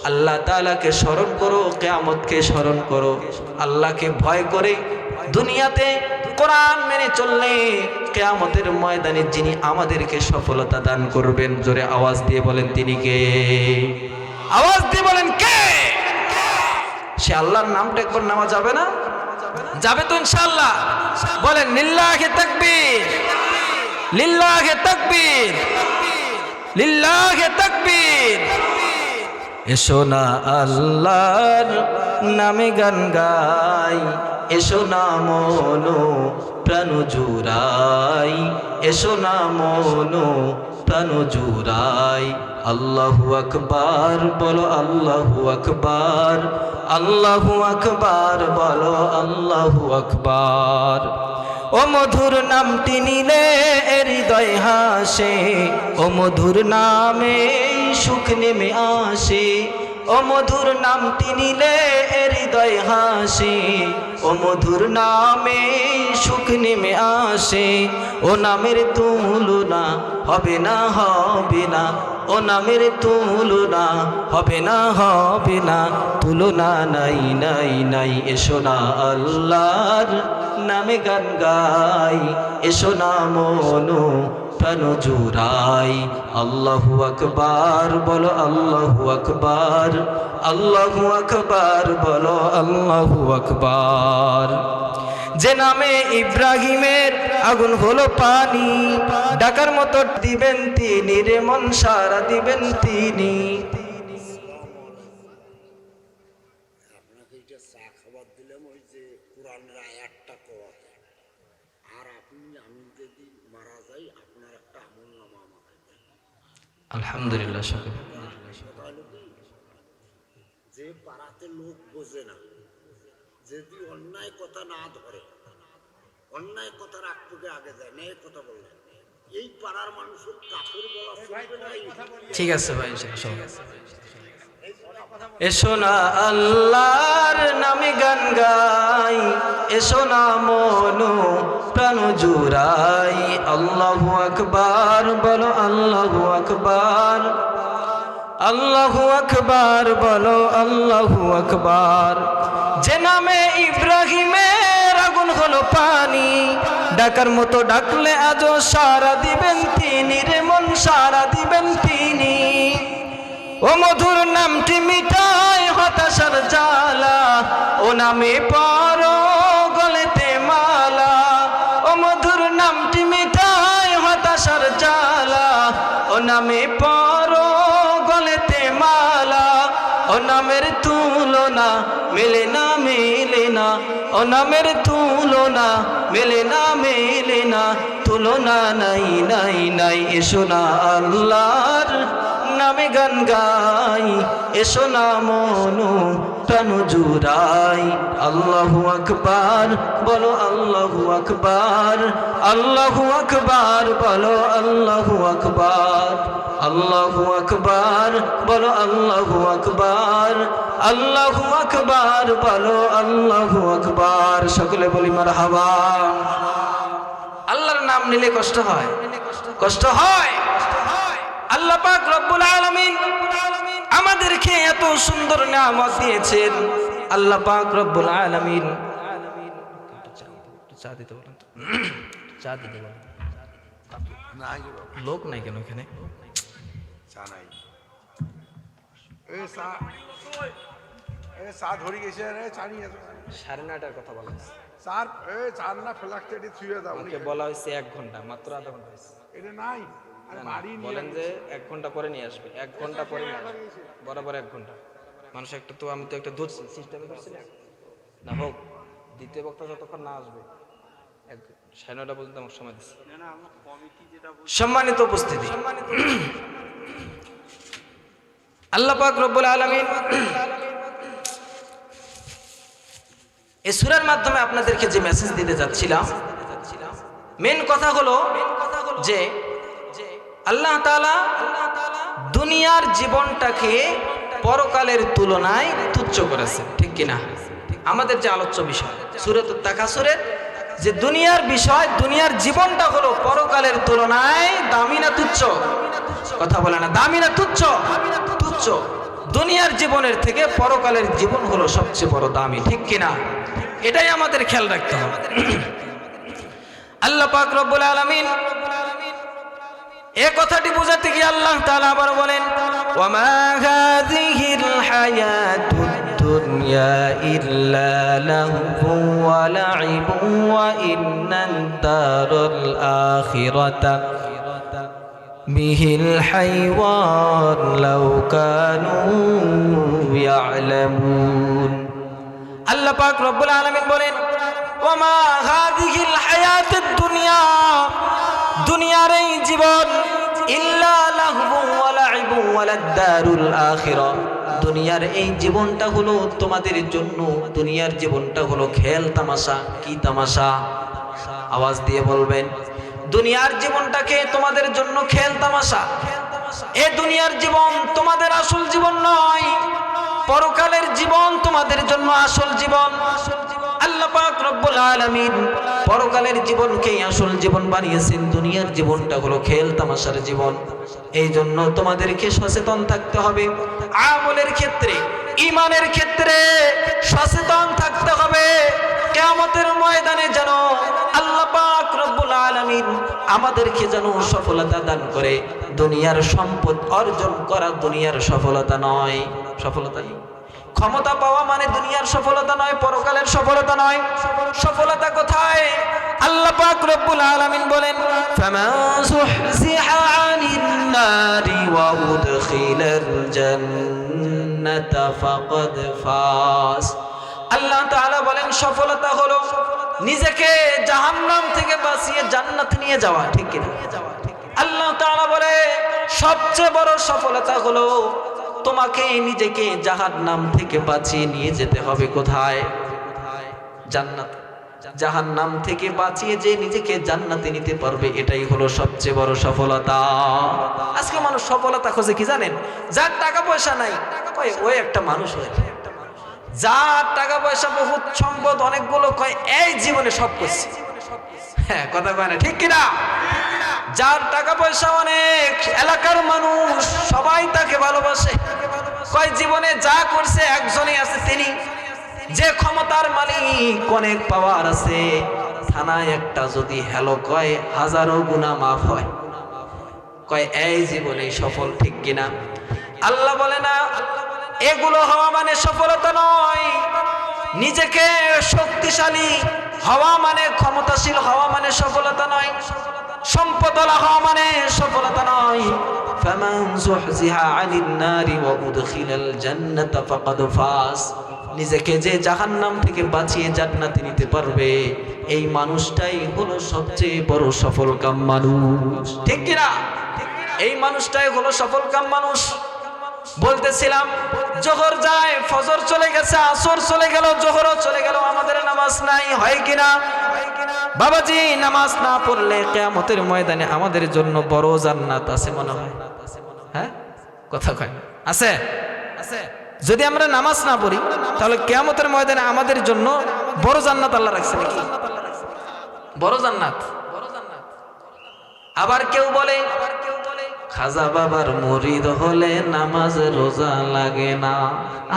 আল্লাহ তাআলাকে স্মরণ করো, কিয়ামতকে স্মরণ করো। আল্লাহকে ভয় করে দুনিয়াতে কোরআন মেনে চললে কিয়ামতের ময়দানে যিনি আমাদেরকে সফলতা দান করবেন, জোরে আওয়াজ দিয়ে বলেন তিনি কে? আওয়াজ দিয়ে বলেন কে? সে আল্লাহর নামটা একবার নেওয়া যাবে না? যাবে তো ইনশাআল্লাহ। বলেন লিল্লাহি তাকবীর, লিল্লাহি তাকবীর, লিল্লাহি তাকবীর। এসো না আল্লাহর নামে গান গাই, এসো না মনো প্রাণ জুড়াই, এসো না মনো প্রাণ জুড়াই। আল্লাহু আকবার বলো, আল্লাহু আকবার, আল্লাহু আকবার বলো, আল্লাহু আকবার। ও মধুর নামটি নিলে হৃদয় হাসে, ও মধুর নামে সুখ নেমে আসে। ও মধুর নামটি নিলে হৃদয় হাসে, ও মধুর নামে সুখ নেমে আসে। ও নামের তুলনা হবে না, হবে না, ও নামের তুলনা হবে না, হবে না, তুলনা নাই নাই নাই। এসো না আল্লাহর নামে গান গাই, এসো না মনো প্রাণ জুড়াই। আল্লাহু আকবার বলো, আল্লাহু আকবার, আল্লাহু আকবার বলো, আল্লাহু আকবার। যে নামে ইব্রাহিমের আগুন হলো পানি, ডাকার মতো দিবেন তিনি রে, মন সারা দিবেন তিনি। আপনাকে এটা চা খাবার দিলাম, ওই যে কোরআনের আয়াতটা কওয়া, আর আপনি আমি যদি মারা যাই আপনার একটা আমল নামা আমাকে দেন। আলহামদুলিল্লাহ। যে পাড়াতে লোক বোঝে না, যদি অন্যায় কথা না ধরে, অন্যায় কথার আগে আগে যায়, ন্যায় কথা বললে এই পাড়ার মানুষের কাপড় বলা চলবে না। ঠিক আছে ভাই, এসো না আল্লাহর নামে গান গাই, এসো না মনো প্রাণ জুড়াই। আল্লাহু আকবার বলো, আল্লাহু আকবার, আল্লাহু আকবার বলো, আল্লাহু আকবার। যে নামে ইব্রাহিমের আগুন হলো পানি, ডাকার মতো ডাকলে আজও সারা দিবেন তিনি রে, মন সারা দিবেন তিনি। ও মধুর নামটি মিটায় হতাশার জ্বালা, ও নামে পরো গলেতে মালা। ও মধুর নামটি মিটায় হতাশার জ্বালা, ও নামে পরো গলেতে মালা। ও নামের তুলনা মেলে না, মেলে না, ও নামের তুলনা মেলে না, মেলে না, তুলনা নাই নাই নাই। এসো না আল্লাহর নামে গান গাই, এসো না মনো প্রাণ জুড়াই। আল্লাহু আকবার বলো, আল্লাহু আকবার, আল্লাহু আকবার বলো, আল্লাহু আকবার, আল্লাহু আকবার বলো, আল্লাহু আকবার, আল্লাহু আকবার বলো, আল্লাহু আকবার। সকলে বলি মারহাবা। আল্লাহর নাম নিলে কষ্ট হয়, কষ্ট হয়। আল্লাহ পাক রব্বুল আলামিন আমাদেরকে এত সুন্দর নিয়ামত দিয়েছেন। আল্লাহ পাক রব্বুল আলামিন চা দিতে বলেন, চা দিতে বলেন। লোক নাই কেন এখানে? চা নাই, চা ধরি গেছে রে, চা নিয়ে 9:30টার কথা বলা হয়েছে। চার চার না ফেলাকতে এটি ছুঁয়ে দাও, আমাকে বলা হয়েছে 1 ঘন্টা, মাত্র আধা ঘন্টা হয়েছে। এটা নাই, বলেন যে 1 ঘন্টা পরে নিয়ে আসবে, 1 ঘন্টা পরে নিয়ে আসবে, বরাবর 1 ঘন্টা। মানুষ একটা তো, আমি তো একটা ধরছি, সিস্টেমে ধরছি না হোক। দ্বিতীয় বক্তা যতক্ষণ না আসবে 9:30 পর্যন্ত আমার সময় দিচ্ছে। সম্মানিত উপস্থিতি, আল্লাহ পাক রব্বুল আলামিন এই সূরার মাধ্যমে আপনাদেরকে যে মেসেজ দিতে যাচ্ছিলাম, মেন কথা হলো যে আল্লাহ তাআলা দুনিয়ার জীবনটাকে পরকালের তুলনায় তুচ্ছ করেছেন, ঠিক কিনা? আমাদের যে আলোচ্য বিষয় সূরাতুত তাকাসুরের যে দুনিয়ার বিষয়, দুনিয়ার জীবনটা হলো পরকালের তুলনায় দামি না তুচ্ছ? কথা বলে না, দামি না তুচ্ছ? তুচ্ছ। দুনিয়ার জীবনের থেকে পরকালের জীবন হলো সবচেয়ে বড় দামি, ঠিক কিনা? এটাই আমাদের খেয়াল রাখতে হবে। আল্লাহ পাক রব্বুল আলামিন এই কথাটি বোঝাতে গিয়ে আল্লাহ তাআলা আবার বলেন, ওয়ামা হাযিহিল হায়াতুদ দুনিয়া ইল্লা লাহু ওয়া লাইবু ওয়া ইন্নাদ দারাল আখিরাতা বিহিল হাইওয়ান লাউ কানু ইয়ালামুন। আল্লাহ পাক রব্বুল আলামিন বলেন, ওমা হাযিহিল হায়াতুদ দুনিয়া, দুনিয়ার এই জীবন ইল্লা লাহবু ওয়া লাইবু ওয়া লাদ-দারুল আখিরাহ, দুনিয়ার এই জীবনটা হলো তোমাদের জন্য, দুনিয়ার জীবনটা হলো খেল তামাশা। কি তামাশা? আওয়াজ দিয়ে বলবেন। দুনিয়ার জীবনটাকে তোমাদের জন্য খেল তামাশা। এই দুনিয়ার জীবন তোমাদের আসল জীবন নয়, পরকালের জীবন তোমাদের জন্য আসল জীবন। আল্লাহ পাক রব্বুল আলামিন পরকালের জীবনকেই আসল জীবন বানিয়েছেন, দুনিয়ার জীবনটা হলো খেল তামাশার জীবন। এই জন্য তোমাদেরকে সচেতন থাকতে হবে। আমলের ক্ষেত্রে, ঈমানের ক্ষেত্রে সচেতন থাকতে হবে। কিয়ামতের ময়দানে যেন আল্লাহ পাক রব্বুল আলামিন আমাদেরকে যেন সফলতা দান করে। দুনিয়ার সম্পদ অর্জন করা দুনিয়ার সফলতা নয়, সফলতা নেই। ক্ষমতা পাওয়া মানে দুনিয়ার সফলতা নয়, পরকালের সফলতা নয়। সফলতা কোথায়? আল্লাহ পাক রব্বুল আলামিন বলেন, ফামান যুহজিহা আনিন নারি ওয়া উদখিলাল জান্নাতা ফাকাদ ফাজ। আল্লাহ তাআলা বলেন সফলতা হলো নিজেকে জাহান্নাম থেকে বাঁচিয়ে জান্নাতে নিয়ে যাওয়া। ঠিক কি না? আল্লাহ তাআলা বলে সবচেয়ে বড় সফলতা হলো তোমাকে নিজেকে জাহান্নাম থেকে বাঁচিয়ে নিয়ে যেতে হবে। কোথায়? জান্নাত। জাহান্নাম থেকে বাঁচিয়ে যে নিজেকে জান্নাতে নিতে পারবে, এটাই হলো সবচেয়ে বড় সফলতা। আজকে মানুষ সফলতা খোঁজে কি জানেন? যার টাকা পয়সা নাই ওই একটা মানুষ হয়, যার টাকা পয়সা বহুত সম্পদ অনেকগুলো কয় এই জীবনে সব করছে। হ্যাঁ, কথা কয় না? ঠিক কিনা? যার টাকা পয়সা অনেক, এলাকার মানুষ সবাই তাকে ভালোবাসে, কয় জীবনে যা করছে একজনই আছে তিনি, যে ক্ষমতার মালিক, অনেক পাওয়ার আছে, থানায় একটা যদি হ্যালো কয় হাজারো গুনাহ মাফ হয়, কয় এই জীবনে সফল। ঠিক কিনা? আল্লাহ বলে না, এগুলো হওয়া মানে সফলতা নয়। নিজেকে শক্তিশালী হওয়া মানে, ক্ষমতাশীল হওয়া মানে সফলতা নয়। সম্পদওয়ালা হওয়া মানে সফলতা নয়। ফামান যুহজিহা আনিন নারি ওয়া উদখিলাল জান্নাতা ফাকাদ ফাজ। নিজেকে যে জাহান্নাম থেকে বাঁচিয়ে জান্নাতে নিতে পারবে, এই মানুষটাই হলো সবচেয়ে বড় সফলকাম মানুষ। ঠিক কি না? এই মানুষটাই হলো সফলকাম মানুষ। বলতেছিলাম, জোহর যায়, ফজর চলে গেছে, আসর চলে গেল, জোহরও চলে গেল, আমাদের নামাজ নাই। হয় কিনা বাবাজি? নামাজ না পড়লে কিয়ামতের ময়দানে আমাদের জন্য বড় জান্নাত আছে মনে হয়। হ্যাঁ, কথা কয় না? আছে, আছে। যদি আমরা নামাজ না পড়ি তাহলে কিয়ামতের ময়দানে আমাদের জন্য বড় জান্নাত আল্লাহ রাখছে নাকি? বড় জান্নাত। আবার কেউ বলে খাজা বাবার মুরিদ হলে নামাজ রোজা লাগে না।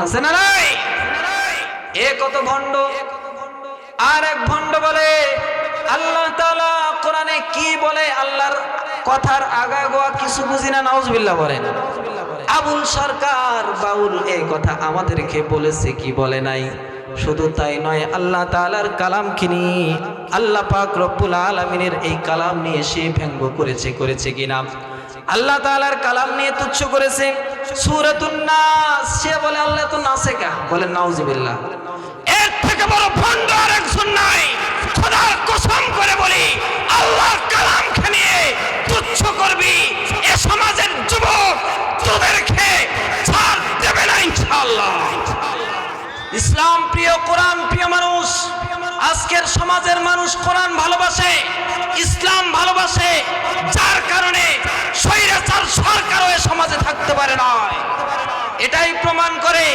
আছে না নাই? এ কত ভণ্ড। আর এক ভণ্ড বলে আল্লাহ তাআলা কোরআনে কি বলে, আল্লাহর কথার আগাগোয়া কিছু বুঝি না। নাউজুবিল্লাহ বলেন। আবুল সরকার বাউল এই কথা আমাদেরকে বলেছে, কি বলে নাই? শুধু তাই নয়, আল্লাহ তাআলার কালাম কিনি, আল্লাহ পাক রব্বুল আলামিনের এই কালাম নিয়ে সে ব্যঙ্গ করেছে কিনা? আল্লাহ তাআলার কালাম নিয়ে তুচ্ছ করেছে। সূরাতুন নাস, সে বলে আল্লাহ তো নাসে কা, বলেন নাউজুবিল্লাহ। এর থেকে বড় ভণ্ড আর একজন নাই। খোদার কসম করে বলি, আল্লাহর কালামকে নিয়ে তুচ্ছ করবি, এ সমাজের যুবক তোদেরকে ছাড় দেবে না ইনশাআল্লাহ। ইসলাম প্রিয়, কোরআন প্রিয় মানুষ। আজকের সমাজের মানুষ কোরআন ভালোবাসে, ইসলাম ভালোবাসে, যার কারণে স্বৈরাচার সরকারও এ সমাজে থাকতে পারে না। এটাই প্রমাণ করে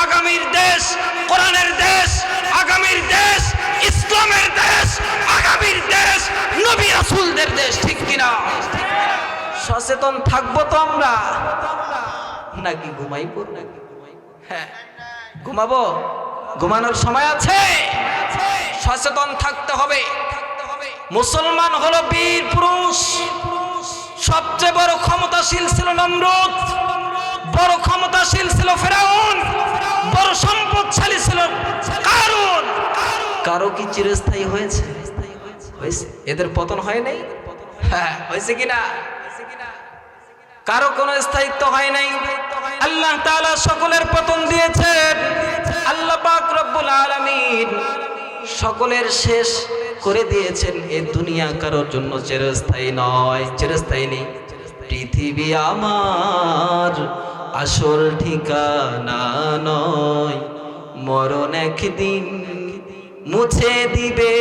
আগামীর দেশ কোরআনের দেশ, আগামীর দেশ ইসলামের দেশ, আগামীর দেশ নবী রাসূলদের দেশ। ঠিক কিনা? সচেতন থাকবো তো আমরা, নাকি ঘুমাইবো? হ্যাঁ, ঘুমাবো? ঘুমানোর সময় আছে। সচেতন থাকতে হবে। মুসলমান হলো বীর পুরুষ। সবচেয়ে বড় ক্ষমতাশীল ছিল নমরুদ, বড় ক্ষমতাশীল ছিল ফেরাউন, বড় সম্পদশালী ছিল কারুন। কারো কি চিরস্থায়ী হয়েছে? হয়েছে। এদের পতন হয় নাই? হ্যাঁ, হয়েছে কিনা? কারো কোনো স্থায়িত্ব হয় নাই। আল্লাহ তাআলা সকলের পতন দিয়েছেন। আল্লাহ পাক রব্বুল আলামিন সকলের শেষ করে দিয়েছেন। এই দুনিয়া কারোর জন্য চিরস্থায়ী নয়, চিরস্থায়ী নেই। পৃথিবী আমার আসল ঠিকানা নয়, মরণ একদিন মুছে দিবে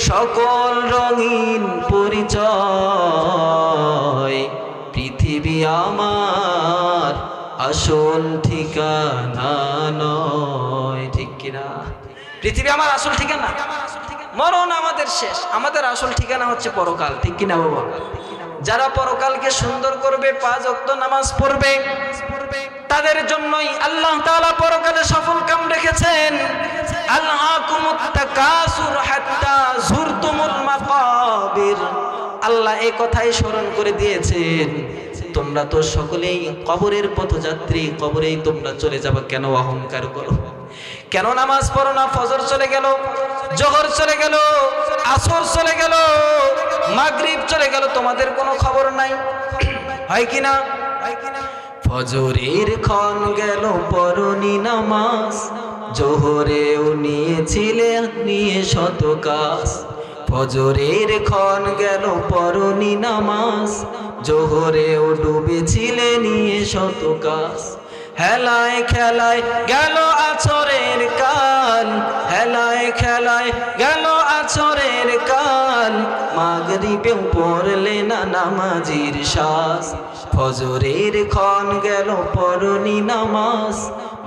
সকল রঙিন পরিচয়। পৃথিবী আমার আসল ঠিকানা নয়, ঠিক কিনা? পৃথিবী আমার আসল ঠিকানা, মরণ আমাদের শেষ। আমাদের আসল ঠিকানা হচ্ছে পরকাল, ঠিক কিনা বাবা? যারা পরকালকে সুন্দর করবে, 5 ওয়াক্ত নামাজ পড়বে, তাদের জন্যই আল্লাহ তাআলা পরকালে সফল কাম রেখেছেন। আলহাকুমুত তাকাসুর হাত্তা যুরতুমুল মাকাবির। আল্লাহ এই কথাই স্মরণ করে দিয়েছেন, তোমরা তো সকলেই কবরের পথযাত্রী, কবরেই তোমরা চলে যাবে, কেন অহংকার করো? কেন নামাজ পড়ো না? ফজর চলে গেল, জোহর চলে গেল, আসর চলে গেল, মাগরিব চলে গেল, তোমাদের কোনো খবর নাই, হয় কিনা? ফজরের ক্ষণ গেল পড়নি নামাজ, জোহরেও নিয়েছিলে নিয়ে শত কাজ। ফজরের ক্ষণ গেল পড়নি নামাজ, জোহরেও ডুবেছিলে নিয়ে শত কাজ। হেলায় খেলায় গেল আছরের কাল, হেলায় খেলায় গেল আছরের কাল, মাগরিবেও পড়লে না নামাজির শ্বাস। ফজরের ক্ষণ গেল পড়নি নামাজ,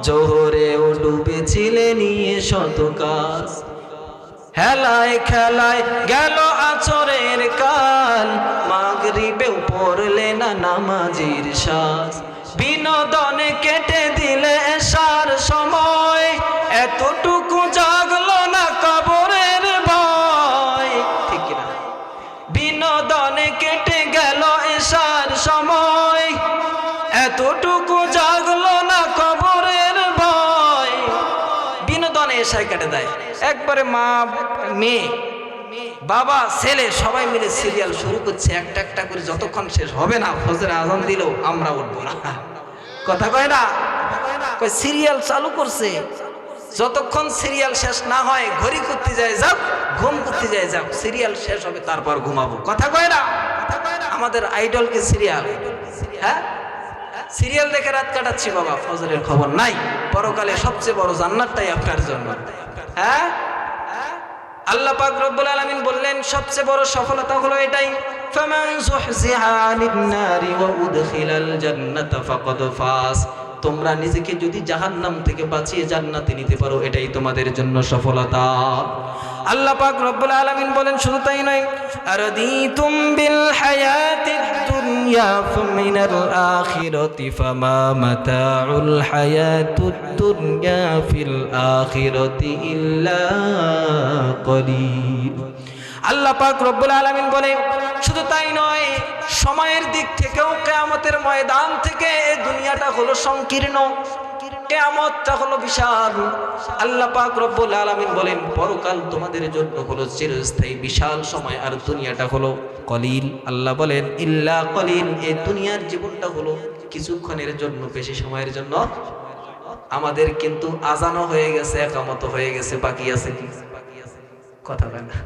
জোহরেও ডুবেছিলে নিয়ে শত কাজ। হেলায় খেলায় গেল আছরের কাল, মাগরিবেও পড়লে না নামাজির শ্বাস। বিনোদনে কেটে দিলে এশার সময়, এতটুকু জাগলো না কবরের ভয়, ঠিক কিনা? বিনোদনে কেটে গেল এশার সময়, এতটুকু জাগলো না কবরের ভয়। বিনোদনে এশায় কেটে দেয়, একবারে মা মেয়ে বাবা ছেলে সবাই মিলে সিরিয়াল শুরু করছে, একটা একটা করে, যতক্ষণ শেষ হবে না ফজরে আজান দিলেও আমরা উঠবো না, কথা কয় না? সিরিয়াল চালু করছে, যতক্ষণ সিরিয়াল শেষ না হয় ঘড়ি করতে যায় যাও, ঘুম করতে যায় যাও, সিরিয়াল শেষ হবে তারপর ঘুমাবো, কথা কয় না? আমাদের আইডল কি সিরিয়াল? হ্যাঁ, সিরিয়াল দেখে রাত কাটাচ্ছি বাবা, ফজরের খবর নাই। পরকালে সবচেয়ে বড় জান্নাতটাই আপনার জন্য। হ্যাঁ, আল্লাহ পাক রব্বুল আলামিন বললেন সবচেয়ে বড় সফলতা হলো এটাই, ফামান যুহজিহা আনিন নারি ওয়া উদখিলাল জান্নাতা ফাকাদ ফাজ। তোমরা নিজেকে যদি জাহান্নাম থেকে বাঁচিয়ে জান্নাতে নিতে পারো, এটাই তোমাদের জন্য সফলতা। আল্লাহ পাক রব্বুল আলামিন বলেন শুধু তাই নয়, আরদিতুম বিল হায়াতিদ দুনিয়া ফামিনাল আখিরাতি ফামা মাতাউল হায়াতুদ দুনিয়া ফিল আখিরাতি ইল্লা কলিল। আল্লাহ পাক রব্বুল আলামিন বলে শুধু তাই নয়, সময়ের দিক থেকেও কিয়ামতের ময়দান থেকে এই দুনিয়াটা হলো সংকীর্ণ, কিয়ামতটা হলো বিশাল। আল্লাহ পাক রব্বুল আলামিন বলেন পরকাল তোমাদের জন্য হলো চিরস্থায়ী বিশাল সময়, আর দুনিয়াটা হলো কলিল। আল্লাহ বলেন ইল্লা কলিল, এই দুনিয়ার জীবনটা হলো কিছুক্ষণের জন্য, বেশি সময়ের জন্য। আমাদের কিন্তু আজানও হয়ে গেছে, একামত হয়ে গেছে, বাকি আছে কি? কথা বলেন না।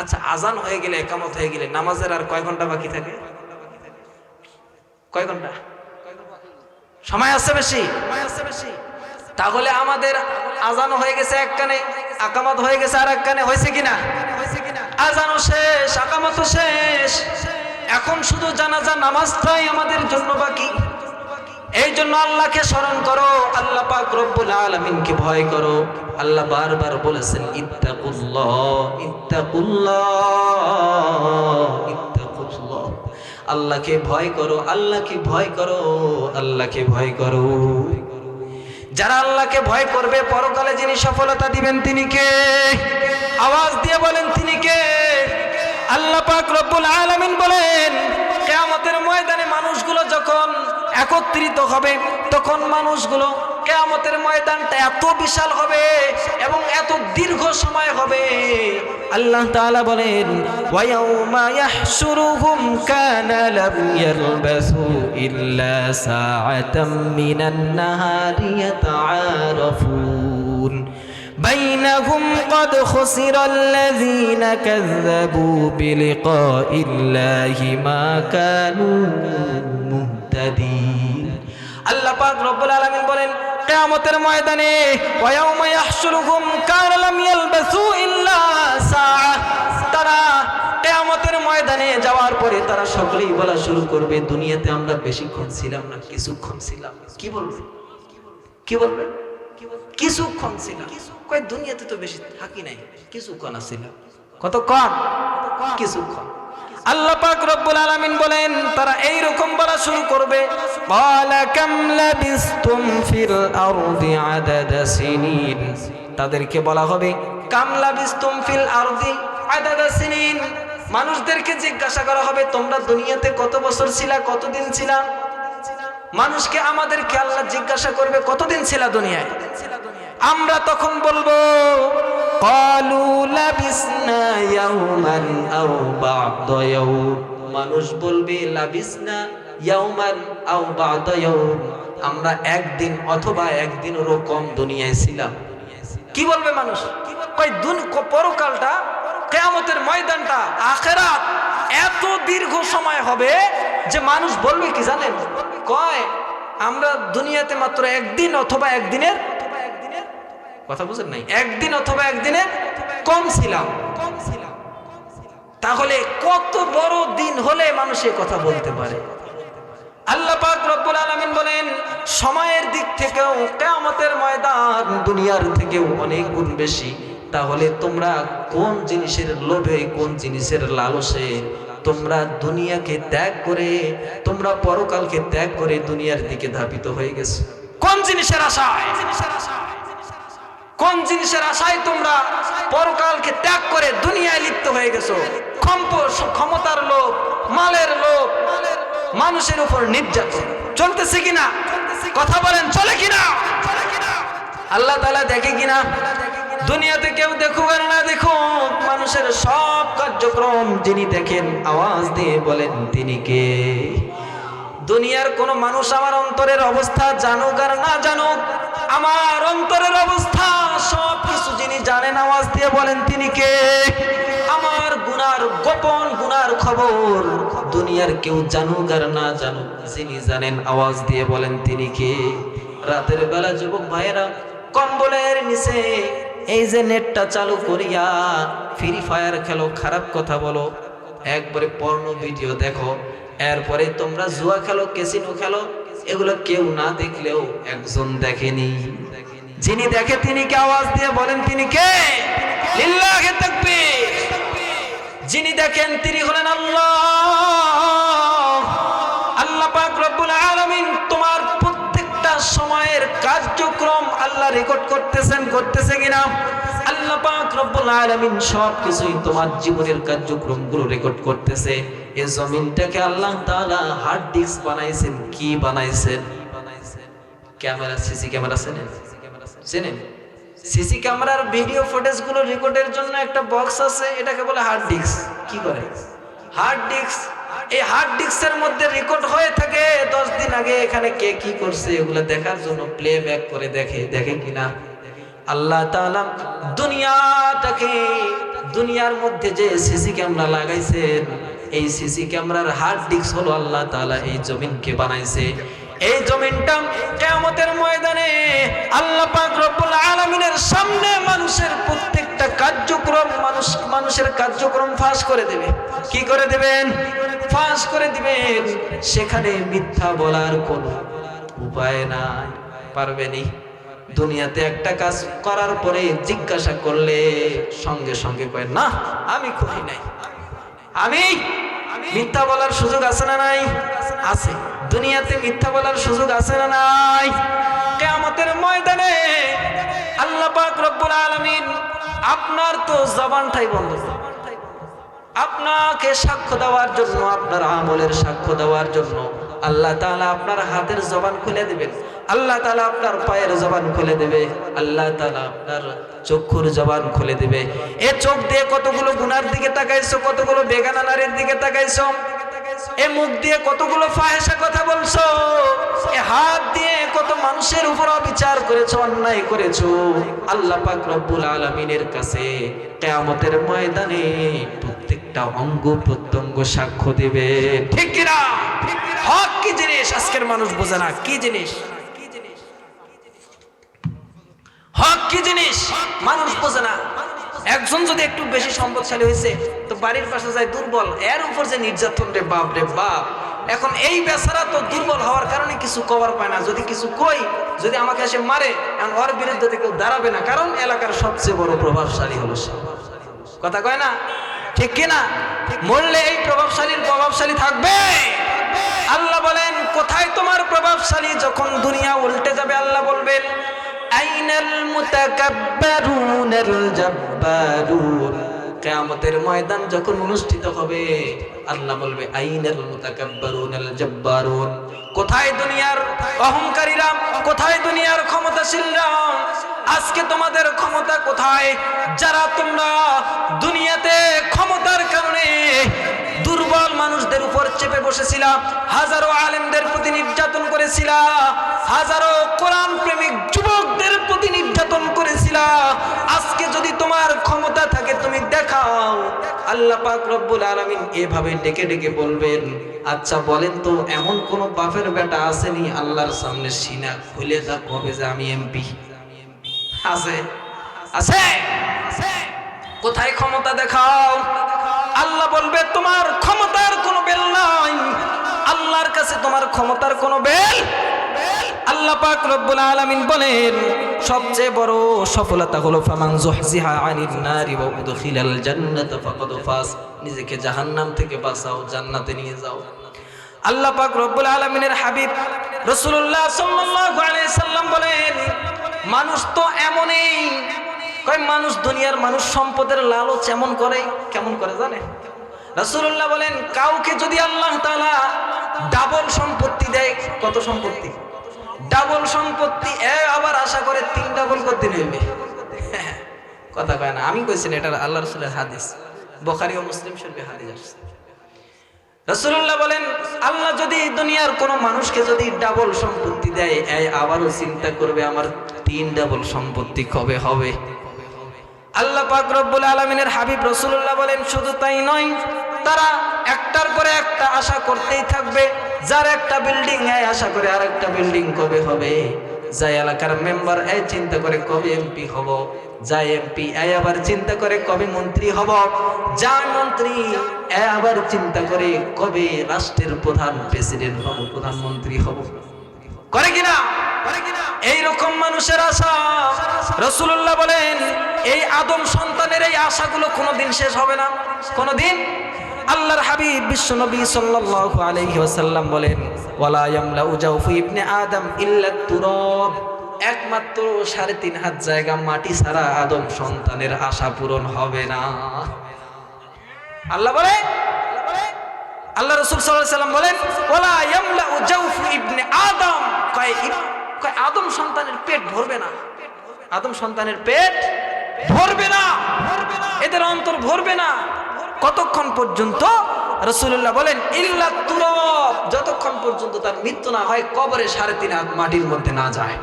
আচ্ছা, আজান হয়ে গেলে, একামত হয়ে গেলে নামাজের আর কয় ঘন্টা বাকি থাকে? কয় ঘন্টা সময় আছে? বেশি। তাহলে আমাদের আজানও হয়ে গেছে এক কানে, আকামত হয়ে গেছে আর এক কানে, হয়েছে কিনা? আজানও শেষ, আকামতও শেষ, এখন শুধু জানাজা নামাজটাই আমাদের জন্য বাকি। এই জন্য আল্লাহকে স্মরণ করো, আল্লাহ পাক রব্বুল আলামিনকে ভয় করো। আল্লাহ বারবার বলেছেন ইত্তাকুল্লাহ, ইত্তাকুল্লাহ, ইত্তাকুল্লাহ। আল্লাহকে ভয় করো, আল্লাহকে ভয় করো, আল্লাহকে ভয় করো। যারা আল্লাহকে ভয় করবে, পরকালে যিনি সফলতা দিবেন তিনি কে? আওয়াজ দিয়ে বলেন তিনি কে? আল্লাহ পাক রব্বুল আলামিন বলেন কিয়ামতের ময়দানে মানুষগুলো যখন একত্রিত হবে, তখন মানুষগুলো, কিয়ামতের ময়দানটা এত বিশাল হবে এবং এত দীর্ঘ সময় হবে। আল্লাহ তাআলা বলেন ওয়া ইয়াউমা ইয়াহশুরুহুম কানা লাম ইয়ালবাসু ইল্লা সাআতাম মিনান নাহারি ইয়াতাআরাফুন বাইনাহুম قد خسر الذين كذبوا بلقاء الله ما كانوا مهتدين আল্লাহ পাক রব্বুল আলামিন বলেন কিয়ামতের ময়দানে ওয়া ইয়াউমা ইয়াহশুরুহুম কানা লাম ইয়ালবাসু ইল্লা সাআ, তারা কিয়ামতের ময়দানে যাওয়ার পরে তারা সকলেই বলা শুরু করবে দুনিয়াতে আমরা বেশিক্ষণ ছিলাম না, কিছুক্ষণ ছিলাম। কি বলবে? কি বলবে? কিছুক্ষণ ছিলাম। কয় দুনিয়াতে তো বেশি থাকি নাই, কিছুক্ষণ ছিলাম। কতক্ষণ? কিছুক্ষণ। আল্লাহ পাক রব্বুল আলামিন বলেন তারা এই রকম বলা শুরু করবে ক্বালা কাম লাবিসতুম ফিল আরদি আদাদা সিনিন, তাদেরকে বলা হবে কাম লাবিসতুম ফিল আরদি আদাদা সিনিন, মানুষদেরকে জিজ্ঞাসা করা হবে তোমরা দুনিয়াতে কত বছর ছিলা, কতদিন ছিলা। মানুষকে আমাদেরকে আল্লাহ জিজ্ঞাসা করবে কতদিন ছিলা দুনিয়ায়। আমরা তখন বলবো ক্বালু লাবিসনা ইয়াওমান আও বা'দা ইয়াওম, মানুষ বলবে লাবিসনা ইয়াওমান আও বা'দা ইয়াওম, আমরা একদিন অথবা একদিনেরও কম দুনিয়ায় ছিলাম। কি বলবে মানুষ? কয় পরকালটা, কিয়ামতের ময়দানটা, আখিরাত এত দীর্ঘ সময় হবে যে মানুষ বলবে কি জানেন, কয় আমরা দুনিয়াতে মাত্র একদিন অথবা একদিনের, কথা বুঝেন নাই, একদিন অথবা একদিনের কম ছিলাম। তাহলে কত বড় দিন হলে মানুষ এই কথা বলতে পারে? আল্লাহ পাক রব্বুল আলামিন বলেন সময়ের দিক থেকেও কিয়ামতের ময়দান দুনিয়ার থেকেও অনেক গুণ বেশি। তাহলে তোমরা কোন জিনিসের লোভে, কোন জিনিসের লালসে তোমরা দুনিয়াকে ত্যাগ করে, তোমরা পরকালকে ত্যাগ করে দুনিয়ার দিকে ধাবিত হয়ে গেছো? কোন জিনিসের আশায়, কোন জিনিসের আশায় তোমরা পরকালকে ত্যাগ করে দুনিয়ায় লিপ্ত হয়ে গেছো? ক্ষমতার লোভ, মালের লোভ, মানুষের উপর নির্যাতন চলতেছে কিনা? কথা বলেন, চলে কিনা? আল্লাহ তাআলা দেখে কিনা? দুনিয়াতে কেউ দেখুক আর না দেখুক, মানুষের সব কার্যক্রম যিনি দেখেন আওয়াজ দিয়ে বলেন তিনি কে? দুনিয়ার কোন মানুষ আমার অন্তরের অবস্থা জানুক আর না জানুক, আমার অন্তরের অবস্থা সব কিছু যিনি জানেন আওয়াজ দিয়ে বলেন তিনি কে? আমার গুনার গোপন গুনার খবর দুনিয়ার কেউ জানুক আর না জানুক, যিনি জানেন আওয়াজ দিয়ে বলেন তিনি কে? রাতের বেলা যুবক ভাইয়েরা কম্বলের নিচে এই যে নেটটা চালু করিয়া ফ্রি ফায়ার খেলো, খারাপ কথা বলো, একবারে পর্ন ভিডিও দেখো, এরপরে তোমরা জুয়া খেলো, ক্যাসিনো খেলো, এগুলো কেউ না দেখলেও একজন দেখেনি, যিনি দেখে তিনি কে? আওয়াজ দিয়ে বলেন তিনি কে? লিল্লাহি তাকবীর। যিনি দেখেন তিনি হলেন আল্লাহ। আল্লাহ পাক রব্বুল আলামিন তোমার প্রত্যেকটা সময়ের কার্যক্রম আল্লাহ রেকর্ড করতেছেন, করতেছে কিনা? আল্লাহ পাক রব্বুল আলামিন সবকিছুই তোমার জীবনের কার্যক্রমগুলো রেকর্ড করতেছে। এই জমিনটাকে আল্লাহ তাআলা হার্ড ডিস্ক বানাইছেন। কি বানাইছেন? ক্যামেরা, সিসি ক্যামেরা চেনেন? চেনেন? সিসি ক্যামেরার ভিডিও ফুটেজ গুলো রেকর্ডের জন্য একটা বক্স আছে, এটাকে বলে হার্ড ডিস্ক। কি করে? Hard disk. এই হার্ড ডিস্কের মধ্যে রেকর্ড হয়ে থাকে 10 দিন আগে এখানে কে কি করছে, এগুলো দেখার জন্য প্লেব্যাক করে দেখে, দেখে কিনা? আল্লাহ তাআলা দুনিয়াটাকে, দুনিয়ার মধ্যে যে সিসি ক্যামেরা লাগাইছেন, এই সিসি ক্যামেরার হার্ড ডিস্ক হলো আল্লাহ তাআলা এই জমিনকে বানাইছে। এই জমিনটা কিয়ামতের ময়দানে আল্লাহ পাক রব্বুল আলামিনের সামনে মানুষের প্রত্যেকটা কার্যক্রম, মানুষের কার্যক্রম ফাঁস করে দেবে। কি করে দেবেন? ফাঁস করে দিবেন। সেখানে মিথ্যা বলার কোনো উপায় নাই, পারবেনি। দুনিয়াতে একটা কাজ করার পরে জিজ্ঞাসা করলে সঙ্গে সঙ্গে কয় না আমি করি নাই। আমি মিথ্যা বলার সুযোগ আছে না নাই? আছে। দুনিয়াতে মিথ্যা বলার সুযোগ আছে না নাই? কিয়ামতের ময়দানে আল্লাহ পাক রব্বুল আলামিন আপনার তো জবানটাই বন্ধ, আপনাকে সাক্ষ্য দেওয়ার জন্য, আপনার আমলের সাক্ষ্য দেওয়ার জন্য আল্লাহ তাআলা আপনার হাতের জবান খুলে দিবেন, আল্লাহ তাআলা আপনার পায়ের জবান খুলে দেবে, আল্লাহ তাআলা আপনার চক্ষুর জবান খুলে দেবে। এ চোখ দিয়ে কতগুলো গুনার দিকে তাকাইছো, কতগুলো বেগানা নারীর দিকে তাকাইছো, এ মুখ দিয়ে কতগুলো ফাহেসা কথা বলছো, এ হাত দিয়ে কত মানুষের উপর অবিচার করেছো, অন্যায় করেছো। আল্লাহ পাক রব্বুল আলামিনের কাছে কিয়ামতের ময়দানে প্রত্যেকটা অঙ্গ প্রত্যঙ্গ সাক্ষ্য দিবে, ঠিক কি না? হক কি জিনিস আজকের মানুষ বোঝে না। কি জিনিস হক? কি জিনিস মানুষ বোঝে না। একজন যদি একটু বেশি সম্পদশালী হয়েছে তো বাড়ির পাশে যায় দুর্বল, এর উপর যে নির্যাতন, রে বাপ রে বাপ। এখন এই বেচারা তো দুর্বল হওয়ার কারণে কিছু কভার পায় না। যদি কিছু কই, যদি আমাকে এসে মারে, ওর বিরুদ্ধে তো কেউ দাঁড়াবে না, কারণ এলাকার সবচেয়ে বড় প্রভাবশালী হলো সে। কথা কয় না, ঠিক কিনা? মরলে এই প্রভাবশালী থাকবে। আল্লাহ বলেন, কোথায় তোমার প্রভাবশালী? যখন দুনিয়া উল্টে যাবে আল্লাহ বলবেন, আইনাল মুতাকাব্বিরুনাল জাব্বারুন। কিয়ামতের ময়দান যখন অনুষ্ঠিত হবে আল্লাহ বলবে, আইনাল মুতাকাব্বিরুনাল জাব্বারুন। কোথায় দুনিয়ার অহংকারীরা, কোথায় দুনিয়ার ক্ষমতাশীলরা? আজকে তোমাদের ক্ষমতা কোথায়? যারা তোমরা দুনিয়াতে ক্ষমতার কারণে দুর্বল মানুষদের উপর চেপে বসেছিলা, হাজারো আলেমদের প্রতি নির্যাতন করেছিলা, হাজারো কোরআন প্রেমিক যুবকদের প্রতি নির্যাতন করেছিলা, আজকে যদি তোমার ক্ষমতা থাকে তুমি দেখাও। আল্লাহ পাক রব্বুল আলামিন এভাবে ডেকে ডেকে বলবেন, আচ্ছা বলেন তো, এমন কোন বাপের বেটা আসেনি আল্লাহর সামনে সিনা খুলে যা কবে যে আমি এমপি? আছে? আছে? কোথায় ক্ষমতা দেখাও? আল্লাহ বলবে, তোমার ক্ষমতার কোনো বেল নাই, আল্লাহর কাছে তোমার ক্ষমতার কোনো বেল। আল্লাহ পাক রব্বুল আলামিন বলেন, সবচেয়ে বড় সফলতা হলো ফামান যুহজিহা আনিন নারি ওয়া উদখিলাল জান্নাতা ফাকাদ ফাজ। নিজেকে জাহান্নাম থেকে বাঁচাও, জান্নাতে নিয়ে যাও। আল্লাহ পাক রব্বুল আলামিনের হাবিব রাসূলুল্লাহ সাল্লাল্লাহু আলাইহি সাল্লাম বলেন, মানুষ তো এমনই, কয় মানুষ, দুনিয়ার মানুষ সম্পদের লালচ এমন করে, কেমন করে জানে? রাসূলুল্লাহ বলেন, কাউকে যদি আল্লাহ তাআলা ডাবল সম্পত্তি দেয়, কত সম্পত্তি? ডাবল সম্পত্তি, আবার আশা করে 3 ডাবল করতে নেবে। কথা কয় না, আমি কইছি না, এটা আল্লাহ রাসূলের হাদিস, বুখারী ও মুসলিম শরীফে হাদিস আসছে। রাসূলুল্লাহ বলেন, আল্লাহ যদি দুনিয়ার কোন মানুষকে যদি ডাবল সম্পত্তি দেয়, আবারও চিন্তা করবে আমার 3 ডাবল সম্পত্তি কবে হবে। আল্লাহ পাক রব্বুল আলামিনের হাবিব রাসূলুল্লাহ বলেন, শুধু তাই নয়, তারা একটার পরে একটা আশা করতেই থাকবে। যার একটা বিল্ডিং, আশা করে আরেকটা বিল্ডিং কবে হবে। যাই এলাকার মেম্বার, চিন্তা করে কবে এমপি হব। যাই এমপি, আবার চিন্তা করে কবে মন্ত্রী হব। যাই মন্ত্রী, আবার চিন্তা করে কবে রাষ্ট্রের প্রধান, প্রেসিডেন্ট হব, প্রধানমন্ত্রী হব। করে কিনা? এইরকম মানুষের আশা, রাসূলুল্লাহ বলেন, এই আদম সন্তানের এই আশাগুলো কোনোদিন শেষ হবে না, কোনোদিন। আল্লাহর হাবিব বিশ্বনবী সাল্লাল্লাহু আলাইহি ওয়াসাল্লাম বলেন, ওয়ালা ইয়ামলাউ জাওফু ইবনে আদম ইল্লা তুরাব। একমাত্র 3.5 হাত জায়গা মাটি ছাড়া আদম সন্তানের আশা পূরণ হবে না। আল্লাহ বলে, আল্লাহ রাসূল সাল্লাল্লাহু আলাইহি ওয়াসাল্লাম বলেন, ওয়ালা ইয়ামলাউ জাওফু ইবনে আদম, কয় আদম সন্তানের পেট ভরবে না, আদম সন্তানের পেট ভরবে না, এদের অন্তর ভরবে না। কতক্ষণ পর্যন্ত? রাসূলুল্লাহ বলেন, ইল্লা তুরাব, যতক্ষণ পর্যন্ত তার মৃত্যু না হয়, কবরে 3.5 হাত মাটির মধ্যে না যায়।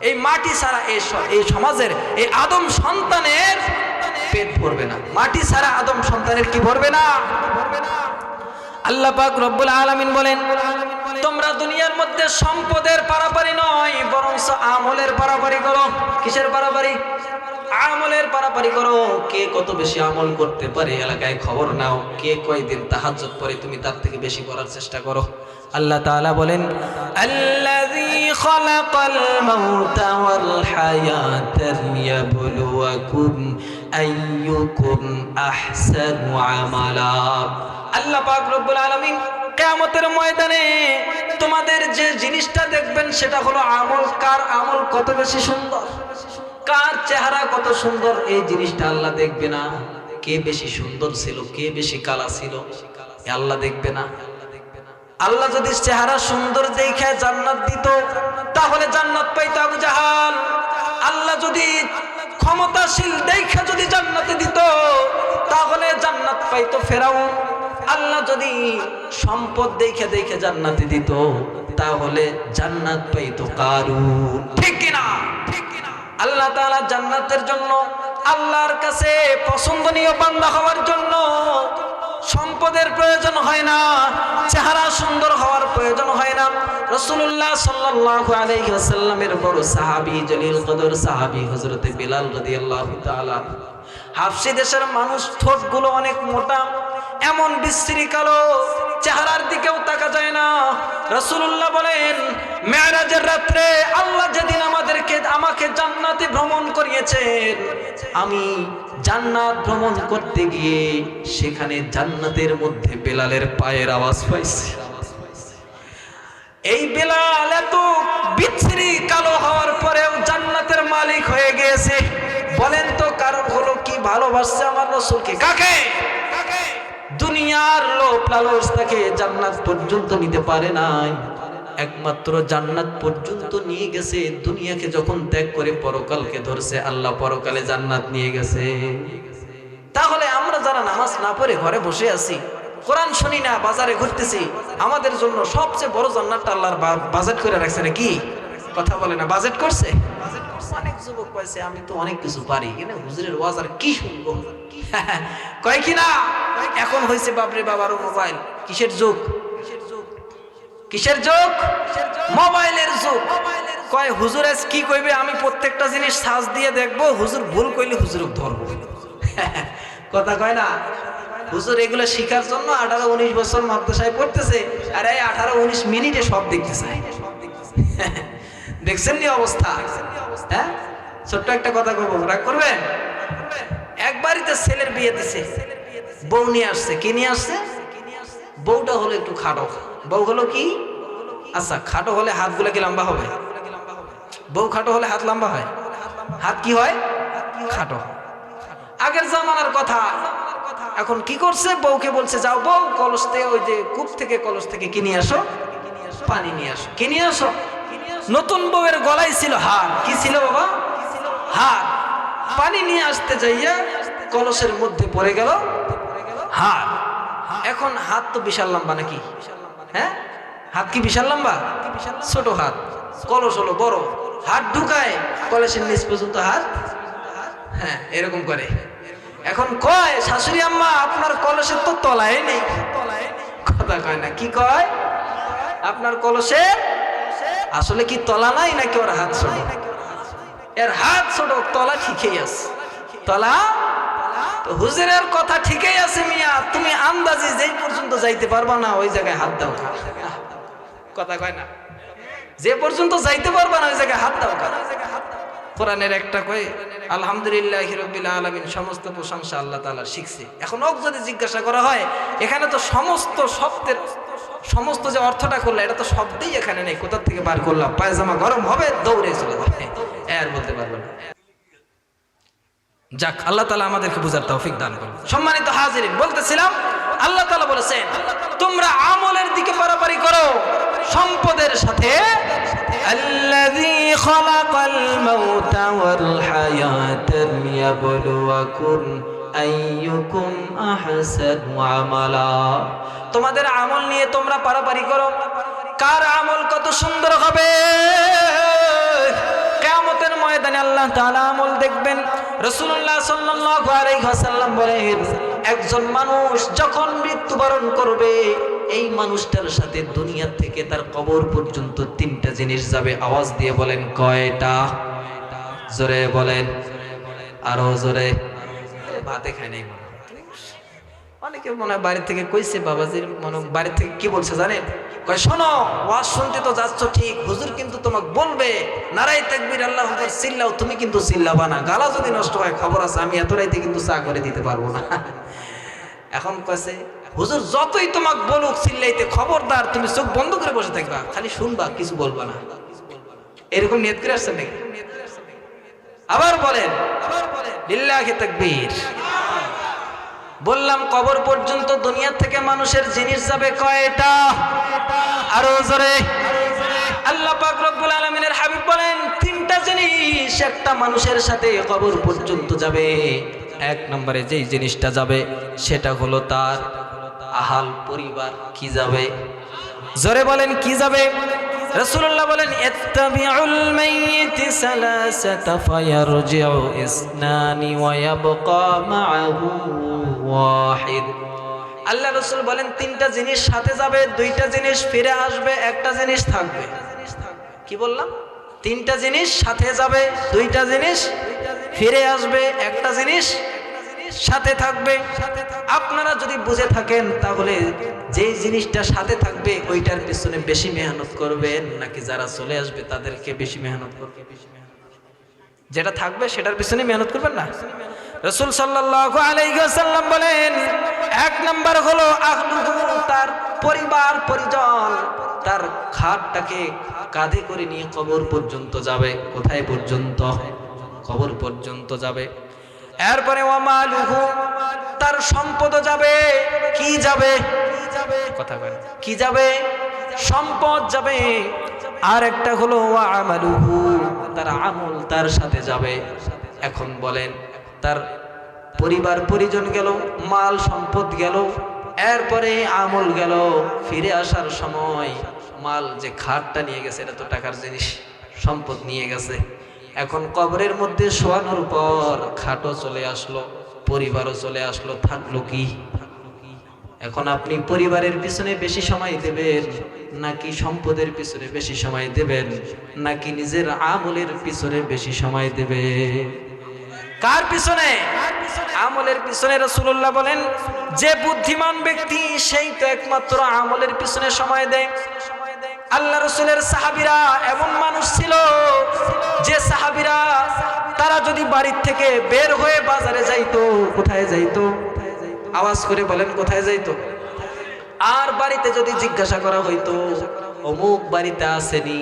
এই মাটি ছাড়া এই সমাজের এই আদম সন্তানের পেট ভরবে না। মাটি ছাড়া আদম সন্তানের কি ভরবে না? আল্লাহ পাক রব্বুল আলামিন বলেন, তোমরা দুনিয়ার মধ্যে সম্পদের পারাপারি নয়, বরং আমলের পারাপারি করো। কিসের পারাপারি? আমলের পারাপারি করো। কে কত বেশি আমল করতে পারে এলাকায় খবর নাও, কে কয়দিন তাহাজ্জুদ পড়ে তুমি তার থেকে বেশি করার চেষ্টা করো। আল্লাহ তাআলা বলেন, আল্লাযী খালাকাল মাউতা ওয়াল হায়াতা লিয়াবলুয়াকুম আইয়ুকুম আহসানু আমালা। আল্লাহ পাক রব্বুল আলামিন কিয়ামতের ময়দানে তোমাদের যে জিনিসটা দেখবেন সেটা হলো আমল। কার আমল কত বেশি সুন্দর, কার চেহারা কত সুন্দর, এই জিনিসটা আল্লাহ দেখবে না। কে বেশি সুন্দর ছিল, কে বেশি কালা ছিল, আল্লাহ দেখবে না। আল্লাহ যদি চেহারা সুন্দর দেখে জান্নাত দিত, তাহলে জান্নাত পাইতো আবু জাহাল। আল্লাহ যদি ক্ষমতাশীল দেখে যদি জান্নাতে দিত, তাহলে জান্নাত পাইতো ফেরাউন। আল্লাহ যদি সম্পদ দেখে দেখে জান্নাতে দিত তাহলে জান্নাত পাইতো কারুন, ঠিক কিনা? আল্লাহ তাআলা জান্নাতের জন্য, আল্লাহর কাছে পছন্দনীয় বান্দা হওয়ার জন্য সম্পদের প্রয়োজন হয় না, চেহারা সুন্দর হওয়ার প্রয়োজন হয় না। রাসূলুল্লাহ সাল্লাল্লাহু আলাইহি ওয়াসাল্লামের বড় সাহাবী, জলিল কদর সাহাবী হযরতে বিলাল রাদিয়াল্লাহু তাআলা। হাফসি দেশের মানুষ, ঠোঁটগুলো অনেক মোটা, এমন বিশ্রী কালো, চেহারার দিকেও তাকা যায় না। রাসূলুল্লাহ বলেন, মেরাজের রাত্রে আল্লাহ যেদিন আমাকে জান্নাতে ভ্রমণ করিয়েছেন, আমি জান্নাত ভ্রমণ করতে গিয়ে সেখানে জান্নাতের মধ্যে বেলালের পায়ের আওয়াজ পাইছি। এই বেলাল এত বিশ্রী কালো হওয়ার পরেও জান্নাতের মালিক হয়ে গিয়েছে। বলেন তো কারণ হলো কি? ভালোবাসছে আমার রাসূলকে। কাকে? দুনিয়ার লোভ লালস তাকে জান্নাত পর্যন্ত নিতে পারে নাই, একমাত্র জান্নাত পর্যন্ত নিয়ে গেছে দুনিয়াকে যখন ত্যাগ করে পরকালকে ধরছে, আল্লাহ পরকালে জান্নাত নিয়ে গেছে। তাহলে আমরা যারা নামাজ না পড়ে ঘরে বসে আছি, কোরআন শুনি না, বাজারে ঘুরতেছি, আমাদের জন্য সবচেয়ে বড় জান্নাতটা আল্লাহর বাজেট করে রাখছে নাকি? কথা বলে না, বাজেট করছে। অনেক যুবক কইছে আমি তো অনেক কিছু পারি, কিন্তু হুজুরের ওয়াজ আর কি শুনবো, কয় কি না? এখন হইছে বাপরে বাবারও মোবাইল। কিসের যুগ? কিসের যুগ? মোবাইলের যুগ। কয় হুজুর আজ কি কইবে, আমি প্রত্যেকটা জিনিস সার্চ দিয়ে দেখবো, হুজুর ভুল কইলে হুজুরক ধরবো। কথা কয় না? হুজুর এগুলো শিখার জন্য 18-19 বছর মাদ্রাসায় পড়তেছে, আর এই 18-19 মিনিটে সব দেখতেছে। দেখছেন নি অবস্থা? হ্যাঁ, ছোট্ট একটা কথা কইবো, রাগ করবেন? এক বাড়িতে ছেলের বিয়ে দিছে, বউ নিয়ে আসছে। কি নিয়ে আসছে? বউটা হলো একটু খাটো। বউ হলো কি? আচ্ছা, খাটো হলে হাতগুলো কি লম্বা হবে? বউ খাটো হলে হাত লম্বা হয়? হাত কি হয়? খাটো। আগের জামানার কথা। এখন কি করছে? বউকে বলছে, যাও বউ কলস থেকে, ওই যে কূপ থেকে, কলস থেকে কি নিয়ে আসো? পানি নিয়ে আসো। কি নিয়ে আসো? নতুন বউয়ের গলায় ছিল হার। কি ছিল বাবা? হার। পানি নিয়ে আসতে যাইয়া কলসের মধ্যে পড়ে গেল হার। এখন হাত তো বিশাল লম্বা নাকি? হ্যাঁ, হাত কি বিশাল লম্বা? ছোট হাত। কলস হলো বড়, হাত ঢুকায় কলসের নিচ পর্যন্ত হাত, হ্যাঁ এরকম করে। এখন কয় শাশুড়ি আম্মা, আপনার কলসের তো তলায় নেই। কথা কয় না, কি কয়? আপনার কলসে আসলে কি তলা নাই নাকি ওর হাত ছোট? এর হাত ছোট, তলা ঠিকই আছে। তলা তো হুজুরের কথা ঠিকই আছে মিয়া, তুমি আন্দাজি যেই পর্যন্ত যাইতে পারবা না ওই জায়গায় হাত দাও। কথা কয় না, যে পর্যন্ত যাইতে পারবা না ওই জায়গায় হাত দাও। কোরআনের একটা কয় আলহামদুলিল্লাহি রাব্বিল আলামিন, সমস্ত প্রশংসা আল্লাহ তাআলার শিখছে। এখন ওক যদি জিজ্ঞাসা করা হয়, এখানে তো সমস্ত শব্দের সমস্ত যে অর্থটা করলে, এটা তো শব্দেই এখানে নেই, কোথা থেকে বার করলাম? পায়জামা গরম হবে, দৌড়ে চলে যাবে, আর বলতে পারবো না। যাক, আল্লাহ তাআলা আমাদেরকে বুঝার তৌফিক দান করুন। সম্মানিত হাজিরিন, বলতেছিলাম আল্লাহ তাআলা বলেছেন তোমরা আমলের দিকে পারাপারি করো সম্পদের সাথে। আল্লাযী খালাকাল মাউতা ওয়াল হায়াতা লিয়াবলুয়াকুম আইয়ুকুম আহসানু আমালা। তোমাদের আমল নিয়ে তোমরা পারাপারি করো, কার আমল কত সুন্দর হবে। কিয়ামতের ময়দানে আল্লাহ তাআলা আমল দেখবেন। রাসূলুল্লাহ সাল্লাল্লাহু আলাইহি ওয়াসাল্লাম বলেন, একজন মানুষ যখন মৃত্যুবরণ করবে, এই মানুষটার সাথে দুনিয়া থেকে তার কবর পর্যন্ত 3টা জিনিস যাবে। আওয়াজ দিয়ে বলেন কয়টা? জোরে বলেন, আরো জোরে। ভাতে খায় নাই মনে হয়। অনেকে মনে হয় বাড়ি থেকে কইছে, বাবাজির মনে বাড়ি থেকে কি বলছে জানেন? কয় শোনো, ওয়াজ শুনতে তো যাচ্ছ ঠিক, হুজুর কিন্তু তোমাকে বলবে নারাই তাকবীর আল্লাহু আকবার চিল্লাও, তুমি কিন্তু চিল্লাবা না, গালা যদি নষ্ট হয় খবর আছে, আমি এত রাইতে কিন্তু চা করে দিতে পারবো না। এখন কইছে হুজুর যতই তোমাকে বলুক চিল্লাইতে, খবরদার তুমি চোখ বন্ধ করে বসে থাকবা, খালি শুনবা, কিছু বলবা না। এরকম নিয়ত করে আসছেন নাকি? আবার বলেন লিল্লাহি তাকবীর। বললাম কবর পর্যন্ত দুনিয়া থেকে মানুষের জিনিস যাবে কয়টা? আরো জোরে। আল্লাহ পাক রব্বুল আলামিনের হাবিব বলেন 3টা জিনিস একটা মানুষের সাথে কবর পর্যন্ত যাবে। 1 নম্বরে যেই জিনিসটা যাবে সেটা হলো তার আহাল পরিবার কি যাবে? জোরে বলেন কি যাবে? রাসূলুল্লাহ বলেন ইত্তাবিউল মাইয়িতি সালাসাতা ফায়ারজিউ ইসনানি ওয়া ইয়াবকা মাআহু ওয়াহিদ। আল্লাহ রাসূল বলেন তিনটা জিনিস সাথে যাবে, দুইটা জিনিস ফিরে আসবে, একটা জিনিস থাকবে। কি বললাম? তিনটা জিনিস সাথে যাবে, দুইটা জিনিস ফিরে আসবে, একটা জিনিস সাথে থাকবে। আপনারা যদি বুঝে থাকেন তাহলে যে জিনিসটা সাথে থাকবে ওইটার পিছনে বেশি মেহনত করবেন নাকি যারা চলে আসবে তাদেরকে বেশি মেহনত করবে? যেটা থাকবে সেটার পিছনে মেহনত করবেন না? রাসূল সাল্লাল্লাহু আলাইহি ওয়াসাল্লাম বলেন এক নাম্বার হলো আহলুহু, তার পরিবার পরিজন, তার খাটটাকে কাঁধে করে নিয়ে কবর পর্যন্ত যাবে। কোথায় পর্যন্ত? কবর পর্যন্ত যাবে। এরপরে ওয়ামালুহু, তার সম্পদ যাবে। কি যাবে? কথা বলেন কি যাবে? সম্পদ যাবে। আর একটা হলো ওয়ামালুহু, তার আমল তার সাথে যাবে। এখন বলেন তার পরিবার পরিজন গেল, মাল সম্পদ গেল, এরপরে আমল গেল, ফিরে আসার সময় মাল যে খাটটা নিয়ে গেছে এটা তো টাকার জিনিস, সম্পদ নিয়ে গেছে। এখন কবরের মধ্যে শোয়ানোর পর খাটও চলে আসলো, পরিবারও চলে আসলো, থাকলো কি? এখন আপনি পরিবারের পিছনে বেশি সময় দেবেন নাকি সম্পদের পিছনে বেশি সময় দেবেন নাকি নিজের আমলের পিছনে বেশি সময় দেবেন? কার পিছনে? আমলের পিছনে। রাসূলুল্লাহ বলেন যে বুদ্ধিমান ব্যক্তি সেই তো একমাত্র আমলের পিছনে সময় দেয়। আল্লাহ রাসূলের সাহাবীরা এমন মানুষ ছিল যে সাহাবীরা তারা যদি বাড়ির থেকে বের হয়ে বাজারে যাইতো, কোথায় যাইতো? আওয়াজ করে বলেন কোথায় যাইতো? আর বাড়িতে যদি জিজ্ঞাসা করা হইতো অমুক বাড়িতে আসেনি,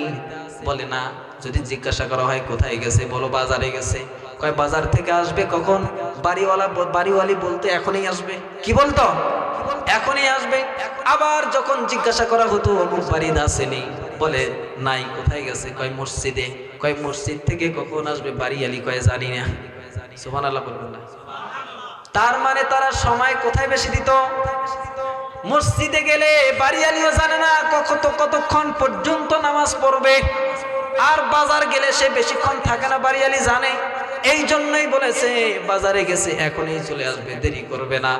বলে না। যদি জিজ্ঞাসা করা হয় কোথায় গেছে, বলো বাজারে গেছে। কয় বাজার থেকে আসবে কখন? বাড়িওয়ালি বলতে এখনই আসবে। কি বলতো? এখনই আসবে। আবার যখন জিজ্ঞাসা করা হতো অমুক বাড়িতে আসেনি, বলে নাই। কোথায় গেছে? কয় মসজিদে। কয় মসজিদ থেকে কখন আসবে? বাড়িওয়ালি কয় জানি না। সুবহানাল্লাহ বলবেন না? তার মানে তারা সময় কোথায় বেশি দিত? মসজিদে গেলে বাড়িওয়ালিও জানে না কতক্ষণ পর্যন্ত নামাজ পড়বে, আর বাজার গেলে সে বেশিক্ষণ থাকে না, বাড়িওয়ালি জানে। এই জন্যই বলেছে বাজারে গেছে এখনই চলে আসবে, দেরি করবে না।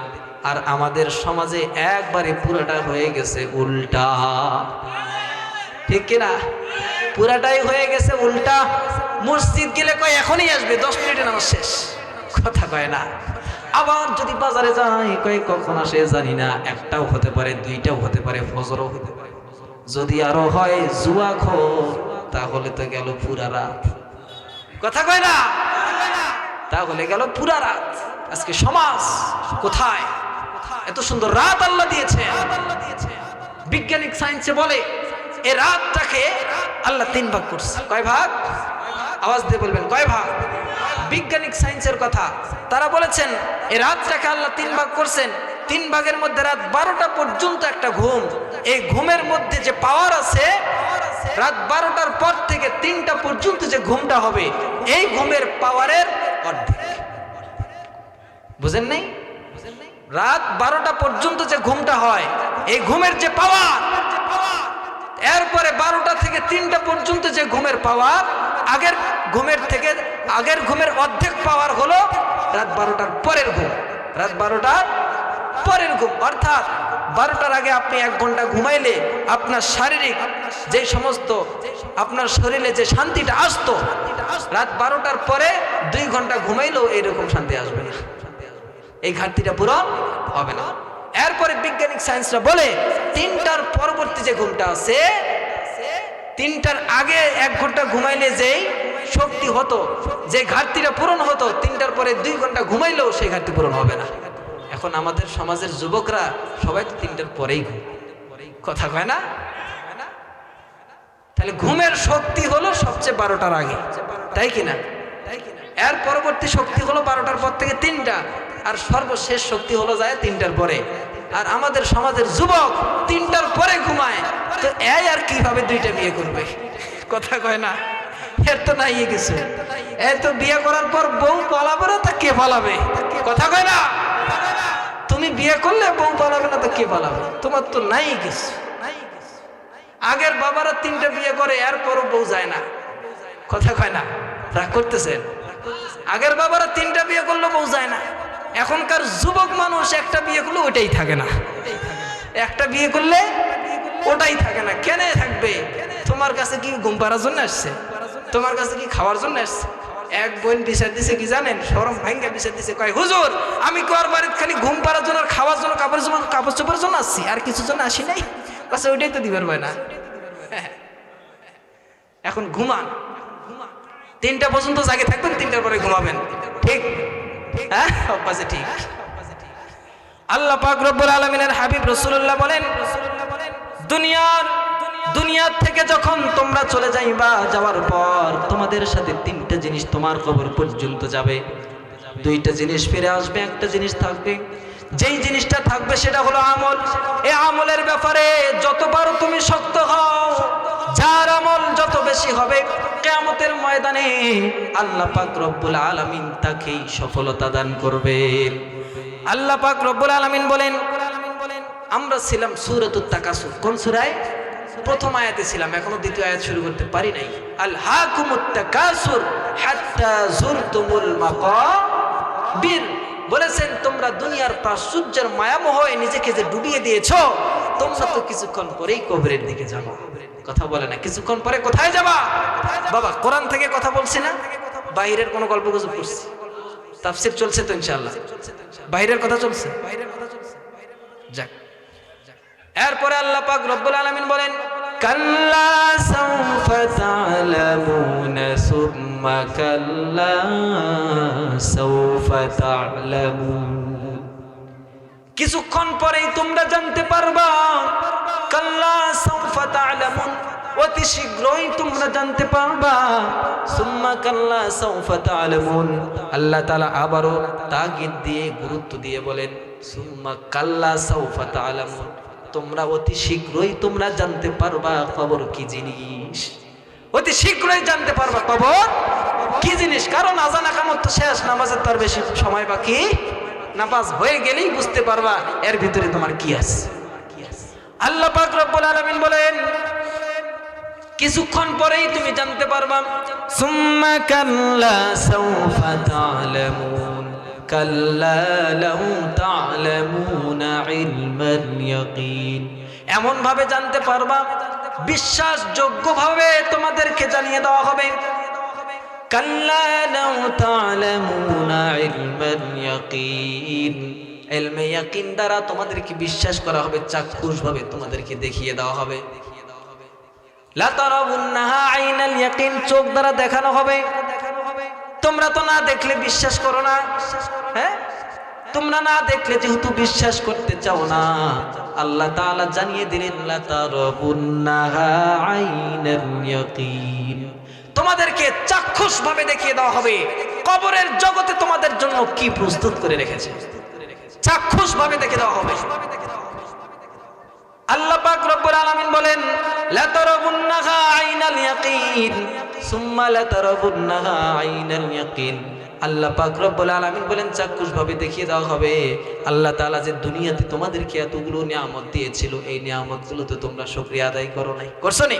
আর আমাদের সমাজে একবারে পুরাটা হয়ে গেছে উল্টা, ঠিক কিনা? পুরাটাই হয়ে গেছে উল্টা। মসজিদ গেলে কয় এখনই আসবে, 10 মিনিটে নামাজ শেষ। কথা কয় না। আবার যদি বাজারে যাই কয় কখন আসে জানি না, একটাও হতে পারে, দুইটাও হতে পারে, ফজরও হতে পারে। যদি আরো হয় জুয়াখোর, তাহলে তো গেল পুরা রাত। কথা কয় না? তাহলে গেল পুরা রাত। আজকে সমাজ কোথায়? এত সুন্দর রাত আল্লাহ দিয়েছে। বিজ্ঞানিক সায়েন্সে বলে এই রাতটাকে আল্লাহ 3 ভাগ করছে। কয় ভাগ? আওয়াজ দিয়ে বলবেন কয় ভাগ? বিজ্ঞানিক সায়েন্সের কথা। তারা বলেছেন এই রাতটাকে আল্লাহ 3 ভাগ করছেন। 3 ভাগের মধ্যে রাত 12টা পর্যন্ত একটা ঘুম। এই ঘুমের মধ্যে যে পাওয়ার আছে, রাত 12টার পর থেকে 3টা পর্যন্ত যে ঘুমটা হবে, এই ঘুমের পাওয়ারের অর্ধেক। বুঝেন নাই? রাত 12টা পর্যন্ত যে ঘুমটা হয়, এই ঘুমের যে পাওয়ার, এরপরে 12টা থেকে 3টা পর্যন্ত যে ঘুমের পাওয়ার, আগের ঘুমের অর্ধেক পাওয়ার হলো রাত 12টার পরের ঘুম। রাত 12টার পরের ঘুম অর্থাৎ 12টার আগে আপনি 1 ঘন্টা ঘুমাইলে আপনার শারীরিক যে সমস্ত আপনার শরীরে যে শান্তিটা আসতো, রাত 12টার পরে 2 ঘন্টা ঘুমাইলেও এইরকম শান্তি আসবে না, এই ঘাটতিটা পূরণ হবে না। এরপরে বিজ্ঞানিক সায়েন্সরা বলে 3টার পরবর্তী যে ঘুমটা আছে, 3টার আগে 1 ঘন্টা ঘুমাইলে যেই শক্তি হতো, যে ঘাটতিটা পূরণ হতো, 3টার পরে 2 ঘন্টা ঘুমাইলেও সেই ঘাটতি পূরণ হবে না। এখন আমাদের সমাজের যুবকরা সবাই তো 3টার পরেই ঘুম। কথা কয় না? তাহলে ঘুমের শক্তি হলো সবচেয়ে 12টার আগে, তাই কিনা? এর পরবর্তী শক্তি হলো 12টার পর থেকে 3টা, আর সর্বশেষ শক্তি হলো যায় 3টার পরে। আর আমাদের সমাজের যুবক 3টার পরে ঘুমায়, তো এই আর কিভাবে 2টা বিয়ে করবে? কথা কয় না? এর তো নাই কিছু। এর তো বিয়ে করার পর বউ পালাবে না, তা কে পালাবে? কথা কয় না? তুমি বিয়ে করলে বউ পালাবে না তো কে পালাবে? তোমার তো নাই কিছু। আগের বাবারা 3টা বিয়ে করে এরপরও বউ যায় না, কথা কয় না, রাগ করতেছেন? আগের বাবারা 3টা বিয়ে করলো বউ যায় না। এখনকার যুবক মানুষ একটা বিয়ে করলে ওইটাই থাকে না, একটা বিয়ে করলে ওটাই থাকে না। কেন থাকবে? তোমার কাছে কি ঘুম পাড়ার জন্য আসছে? তোমার কাছে কি খাওয়ার জন্য আসছে? এক বোন বিচার দিছে কি জানেন? শরম ভাঙ্গা বিচার দিছে, কয় হুজুর আমি কোয়ার বাড়িতে খালি ঘুম পাড়ার জন্য আর খাওয়ার জন্য কাপড় চোপড়ের জন্য আসছি, আর কিছুর জন্য আসি নাই। কাছে ওইটাই তো দিবার হয় না। এখন ঘুমান, 3টা পর্যন্ত জাগে থাকবেন, 3টার পরে ঘুমাবেন, ঠিক? হ্যাঁ, অভ্যাসে ঠিক। আল্লাহ পাক রব্বুল আলামিনের হাবিব রাসূলুল্লাহ বলেন, দুনিয়ার থেকে যখন তোমরা চলে যাইবা, যাওয়ার পর তোমাদের সাথে 3টা জিনিস তোমার কবর পর্যন্ত যাবে। 2টা জিনিস ফিরে আসবে, একটা জিনিস থাকবে। যেই জিনিসটা থাকবে সেটা হলো আমল। এই আমলের ব্যাপারে যত পারো তুমি শক্ত হও, যার আমল যত বেশি হবে কিয়ামতের ময়দানে আল্লাহ পাক রব্বুল আলামিন তাকেই সফলতা দান করবেন। আল্লাহ পাক রব্বুল আলামিন বলেন, আমরা ছিলাম সূরাতুত তাকাসুর। কোন সূরায়? প্রথম আয়াতে ছিলাম, এখনো দ্বিতীয় আয়াত শুরু করতে পারি নাই। আলহাকুমুত তাকাসুর হাত্তা যুরতুমুল মাকাবির। বলেছেন তোমরা দুনিয়ার প্রাচুর্যের মায়ামোহে নিজেকে যে ডুবিয়ে দিয়েছো, তোমরা তো কিছুক্ষণ পরেই কবরের দিকে যাবা। কথা বলে না, কিছুক্ষণ পরে কোথায় যাবা? বাবা কোরআন থেকে কথা বলছি না, বাইরের কোনো গল্প গুজব করছি? তাফসীর চলছে তো ইনশাআল্লাহ, বাইরের কথা চলছে। যাক, এরপরে আল্লাহ পাক রব্বুল আলামিন বলেন, কাল্লা সাউফা তা'লামুনা সুম্মা কাল্লা সাউফা তা'লামুন। কিছুক্ষণ পরেই তোমরা জানতে পারবা। কাল্লা সাউফা তা'লামুন, অতি শীঘ্রই তোমরা জানতে পারবা। সুম্মা কাল্লা সাউফা তা'লামুন, আল্লাহ তাআলা আবারও তাগিদ দিয়ে গুরুত্ব দিয়ে বলেন, সুম্মা কাল্লা সাউফা তা'লামুন, তোমরা অতি শীঘ্রই তোমরা জানতে পারবা কবর কি জিনিস। অতি শীঘ্রই জানতে পারবা কবর কি জিনিস। কারণ আযান একামত তো শেষ, নামাজের তার বেশি সময় বাকি। নামাজ হয়ে গেলেই বুঝতে পারবা এর ভিতরে তোমার কি আছে। আল্লাহ পাক রব্বুল আলামিন বলেন, কিছুক্ষণ পরেই তুমি জানতে পারবা। সুম্মা কাল্লা সাউফা তা'লামুন কাল্লা লাউ তা'লামুনা ইলমাল ইয়াকিন। এমন ভাবে জানতে পারবা, বিশ্বাসযোগ্য ভাবে তোমাদেরকে জানিয়ে দেওয়া হবে। কাল্লা লাউ তা'লামুনা ইলমাল ইয়াকিন, ইলমে ইয়াকিন দ্বারা তোমাদেরকে বিশ্বাস করা হবে, চাক্ষুষ ভাবে তোমাদেরকে দেখিয়ে দেওয়া হবে। লা তারাবুন্নাহা আইনাল ইয়াকিন, চোখ দ্বারা দেখানো হবে। তোমরা তো না দেখলে বিশ্বাস করো না, হ্যাঁ? তোমরা না দেখলে যেহেতু বিশ্বাস করতে চাও না, আল্লাহ তাআলা জানিয়ে দিলেন লা তারাবুন্নাহা আইনাল ইয়াকিন, তোমাদেরকে চাক্ষুষ ভাবে দেখিয়ে দেওয়া হবে কবরের জগতে তোমাদের জন্য কি প্রস্তুত করে রেখেছে। চাক্ষুষ ভাবে দেখে দেওয়া হবে। আল্লাহ পাক রব্বুল আলামিন বলেন, লা তারাবুন্নাহা আইনাল ইয়াকিন সুম্মা লা তারাবুন্নাহা আইনাল ইয়াকিন। আল্লাহ পাক রব্বুল আলামিন বলেন, চাক্ষুষ ভাবে দেখিয়ে দেওয়া হবে। আল্লাহ তাআলা যে দুনিয়াতে তোমাদেরকে এতগুলো নিয়ামত দিয়েছিল, এই নিয়ামতগুলো তো তোমরা শুকরিয়া আদায় করো নাই, করছো নি?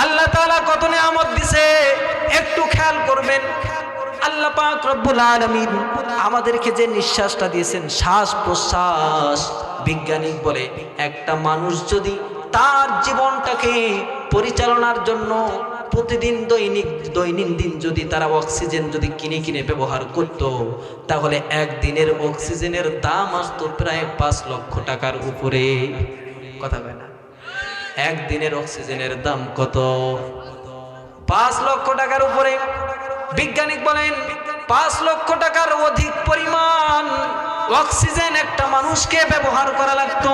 আল্লাহ তাআলা কত নিয়ামত দিছে একটু খেয়াল করবেন। আল্লাহ পাক রব্বুল আলামিন আমাদেরকে যে নিঃশ্বাসটা দিয়েছেন, শ্বাস প্রশ্বাস, বিজ্ঞানিক বলে একটা মানুষ যদি তার জীবনটাকে পরিচালনার জন্য প্রতিদিন দৈনন্দিন যদি তারা অক্সিজেন যদি কিনে কিনে ব্যবহার করত, তাহলে একদিনের অক্সিজেনের দাম আসতো প্রায় 5 লক্ষ টাকার উপরে। কথা বলে না, একদিনের অক্সিজেনের দাম কত? 5 লক্ষ টাকার উপরে। বিজ্ঞানিক বলেন 5 লক্ষ টাকার অধিক পরিমাণ অক্সিজেন একটা মানুষকে ব্যবহার করা লাগতো।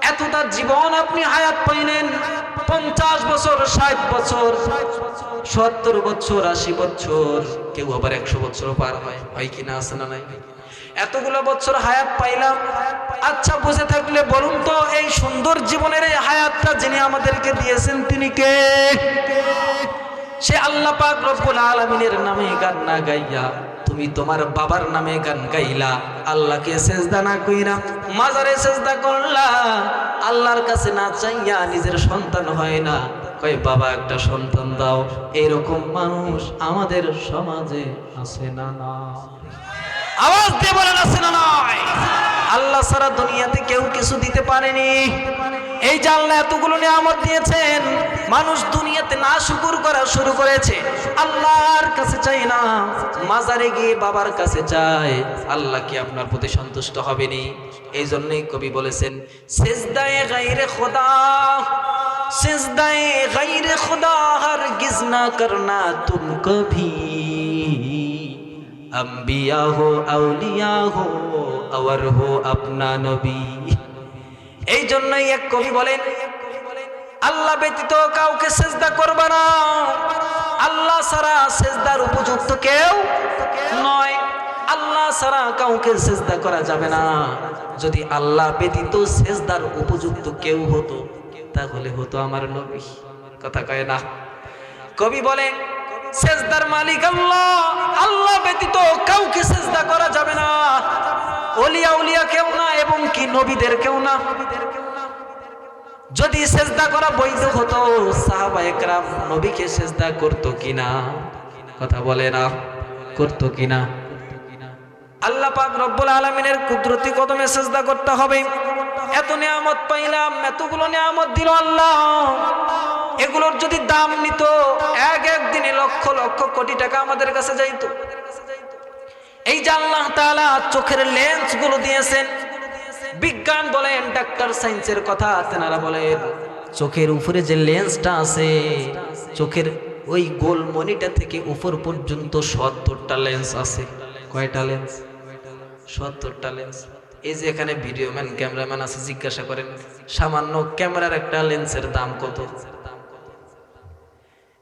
এতটা জীবন আপনি হায়াত পাইলেন, 50 বছর, 60 বছর, 70 বছর, 80 বছর, কেউ আবার 100 বছরও পার হয় কিনা, আছে না নাই? এতগুলো বছর হায়াত পাইলাম। আচ্ছা, বুঝে থাকলে বলুন তো, এই সুন্দর জীবনের এই হায়াতটা যিনি আমাদেরকে দিয়েছেন তিনি কে? সে আল্লাহ পাক রব্বুল আলামিনের নামে গান না গাইয়া তুমি তুমি তোমার বাবার নামে গান গাইলা, আল্লাহকে সেজদা না কইরা মাজারে সেজদা করলা, আল্লাহর কাছে না চাইয়া নিজের সন্তান হয় না, কয় বাবা একটা সন্তান দাও, এরকম মানুষ আমাদের সমাজে আছে না? না, আওয়াজ দিয়ে বলেন আছে না নয়? আল্লাহ সারা দুনিয়াতে কেউ কিছু দিতে পারেনি। এই যে আল্লাহ এতগুলো নিয়ামত দিয়েছেন, মানুষ দুনিয়াতে না শুকর করা শুরু করেছে, আল্লাহর কাছে চাই না, মাজারে গিয়ে বাবার কাছে চায়। আল্লাহ কি আপনার প্রতি সন্তুষ্ট হবেনি? এই জন্যই কবি বলেছেন, সিজদায়ে গায়রে খোদা, সিজদায়ে গায়রে খোদা হরগিজ না করনা তুম কভি, अंबिया हो আউলিয়া हो और हो अपना নবী। এই জন্যই এক কবি বলেন, আল্লাহ ব্যতীত কাউকে সেজদা করবে না, আল্লাহ ছাড়া সেজদার উপযুক্ত কেউ নয়, আল্লাহ ছাড়া কাউকে সেজদা করা যাবে না। যদি আল্লাহ ব্যতীত সেজদার উপযুক্ত কেউ হতো তাহলে হতো আমার নবী। কথা কয় না? কবি বলেন, সেজদার মালিক আল্লাহ, আল্লাহ ব্যতীত কাউকে সেজদা করা যাবে না, ওলিয়া উলিয়া কেউ না, এবং কি নবীদের কেউ না। যদি সেজদা করা বৈধ হতো, সাহাবায়ে কেরাম নবীকে সেজদা করতো কিনা? কথা বলে না, করতো কিনা? আল্লাহ পাক রব্বুল আলামিনের কুদরতি কদমে সেজদা করতে হবে। এত নিয়ামত পাইলাম, এতগুলো নিয়ামত দিল আল্লাহ, এগুলোর যদি দাম নিত, এক দিনে লক্ষ লক্ষ কোটি টাকা আমাদের কাছে যাইতো। এই যে আল্লাহ তাআলা চোখের লেন্স গুলো দিয়েছেন, বিজ্ঞান বলেন, ডাক্তার সায়েন্সের কথা তেনারা বলেন, চোখের উপরে যে লেন্সটা আছে, চোখের ওই গোল মনিটা থেকে উপর পর্যন্ত 70টা লেন্স আছে। কয়টা লেন্স? 70টা লেন্স। এই যে এখানে ভিডিও ম্যান, ক্যামেরাম্যান আছে, জিজ্ঞাসা করেন সামান্য ক্যামেরার একটা লেন্সের দাম কত?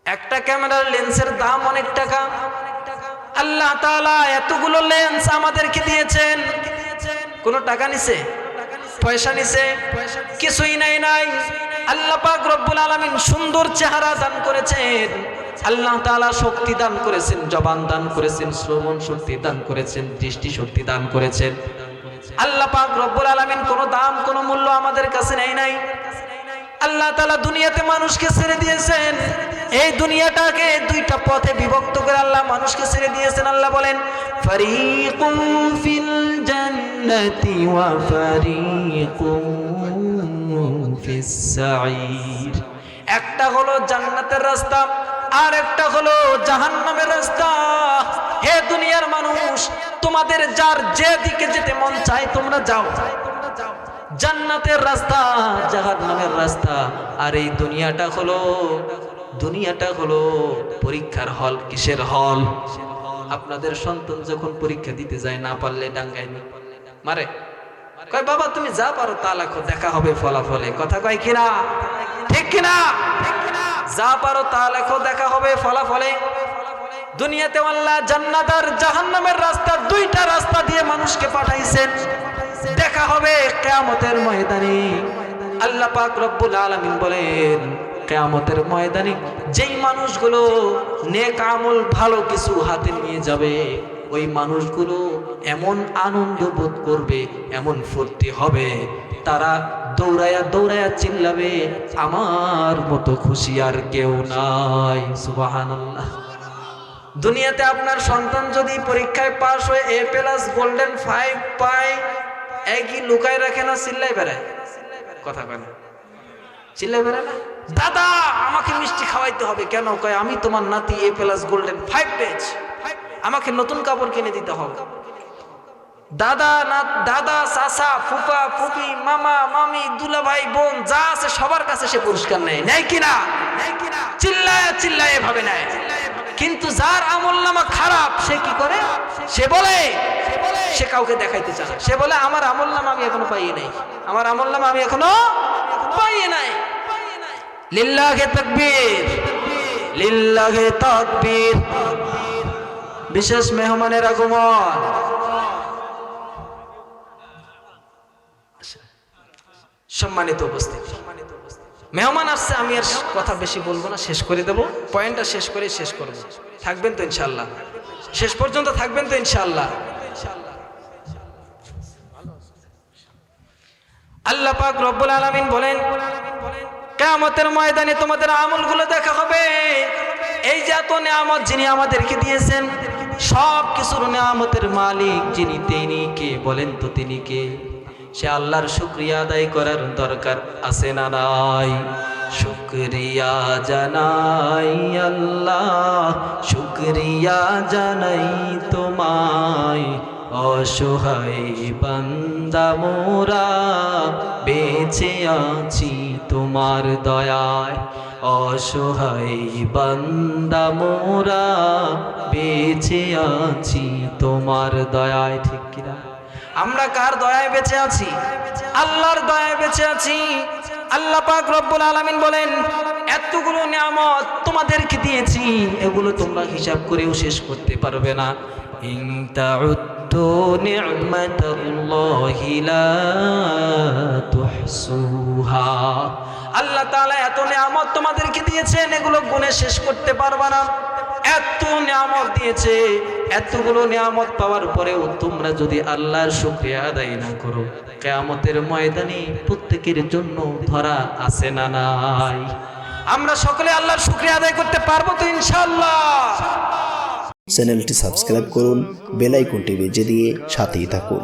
একটা ক্যামেরার লেন্সের দাম অনেক টাকা। আল্লাহ তাআলা এতগুলো লেন্স আমাদেরকে দিয়েছেন, কোনো টাকা নিছে? পয়সা নিছে? কিছুই নাই। আল্লাহ পাক রব্বুল আলামিন সুন্দর চেহারা দান করেছেন, আল্লাহ তাআলা শক্তি দান করেছেন, জবান দান করেছেন, শ্রবণ শক্তি দান করেছেন, দৃষ্টি শক্তি দান করেছেন। আল্লাহ পাক রব্বুল আলামিন কোনো দাম, কোনো মূল্য আমাদের কাছে নাই। আল্লাহ তাআলা দুনিয়াতে মানুষকে ছেড়ে দিয়েছেন, এই দুনিয়াটাকে দুইটা পথে বিভক্ত করে আল্লাহ মানুষকে ছেড়ে দিয়েছেন। আল্লাহ বলেন, ফারিকুম ফিল জান্নাতি ওয়া ফারিকুম ফিস সাঈর। একটা হলো জান্নাতের রাস্তা, আর একটা হলো জাহান্নামের রাস্তা। হে দুনিয়ার মানুষ, তোমাদের যার যে দিকে যেতে মন চায় তোমরা যাও, জান্নাতের রাস্তা, জাহান্নামের রাস্তা। আর এই দুনিয়াটা হলো পরীক্ষার হল। কিসের হল? আপনাদের সন্তান যখন পরীক্ষা দিতে যায়, না পারলে ডাঙ্গায় মারে, কয় বাবা তুমি যা পারো তা লেখো, দেখা হবে ফলাফলে। কথা কয় কিনা? ঠিক কিনা? যা পারো তা লেখো, দেখা হবে ফলাফলে। দুনিয়াতে আল্লাহ জান্নাত আর জাহান্নামের রাস্তা, দুইটা রাস্তা দিয়ে মানুষকে পাঠাইছেন। দেখা হবে কিয়ামতের ময়দানে। আল্লাহ পাক রব্বুল আলামিন বলেন, কিয়ামতের ময়দানে যেই মানুষগুলো নেক আমল, ভালো কিছু হাতে নিয়ে যাবে, ওই মানুষগুলো এমন আনন্দ বোধ করবে, এমন ফুর্তি হবে, তারা দৌড়ায়া দৌড়ায়া চিল্লাবে, আমার মতো খুশি আর কেউ নাই। সুবহানাল্লাহ। দুনিয়াতে আপনার সন্তান যদি পরীক্ষায় পাস হয়ে A+ গোল্ডেন 5 পায়, একই লুকায় রাখে না, চিল্লাই বেড়ায়। কথা কয় না? চিল্লাই বেড়ায় না? দাদা আমাকে মিষ্টি খাওয়াইতে হবে। কেন? কয় আমি তোমার নাতি A+ গোল্ডেন 5 পেয়েছি, আমাকে নতুন কাপড় কিনে দিতে হবে। দাদা চাচা, ফুপা ফুপি, মামা মামি, দুলা ভাই বোন যা আছে সবার কাছে সে পুরস্কার নেয় কিনা? চিল্লায় ভাবে নেয়। কিন্তু যার আমলনামা খারাপ, সে কি করে? সে বলে, সে কাউকে দেখাইতে চায় না। সে বলে আমার আমলনামা আমি এখনো পাই নাই, আমার আমলনামা আমি এখনো পাই নাই। লিল্লাহে তাকবীর, লিল্লাহে তাকবীর। বিশেষ মেহমানের আগমন। সম্মানিত উপস্থিতি, মেহমান আসছে, আমি আর কথা বেশি বলবো না, শেষ করে দেবো, পয়েন্টটা শেষ করব। থাকবেন তো ইনশাআল্লাহ? শেষ পর্যন্ত থাকবেন তো ইনশাআল্লাহ? আল্লাহ পাক রব্বুল আলামিন বলেন, কিয়ামতের ময়দানে তোমাদের আমলগুলো দেখা হবে। এই যে এত নিয়ামত যিনি আমাদেরকে দিয়েছেন, সব কিছুর নিয়ামতের মালিক যিনি, তিনি কে বলেন তো? তিনি কে? সে আল্লাহর শুকরিয়া আদায় করার দরকার আছে না নাই? শুকরিয়া জানাই আল্লাহ, শুকরিয়া জানাই তোমায়, অসহায় বান্দা মোরা বেঁচে আছি তোমার দয়ায়, অসহায় বান্দা মোরা বেঁচে আছি তোমার দয়ায়। ঠিক কিনা? আমরা কার দয়ায় বেঁচে আছি? আল্লাহর দয়ায় বেঁচে আছি। আল্লাহ পাক রব্বুল আলামিন বলেন, এতগুলো নিয়ামত তোমাদেরকে দিয়েছি, এগুলো তোমরা হিসাব করেও শেষ করতে পারবে না। ইন তাউদ্দু নি'মাতাল্লাহি লা তুহসুহা। আল্লাহ তাআলা এত নিয়ামত তোমাদেরকে দিয়েছেন, এগুলো গুণে শেষ করতে পারবে না। এত নিয়ামত দিয়েছে, এতগুলো নিয়ামত পাওয়ার পরেও তোমরা যদি আল্লাহর শুকরিয়া আদায় না করো, কিয়ামতের ময়দানে প্রত্যেকের জন্য ধরা আছে না নাই? আমরা সকলে আল্লাহর শুকরিয়া আদায় করতে পারবো তো ইনশাআল্লাহ? চ্যানেলটি সাবস্ক্রাইব করুন, বেল আইকনটি বেজে দিয়ে সাথেই থাকুন।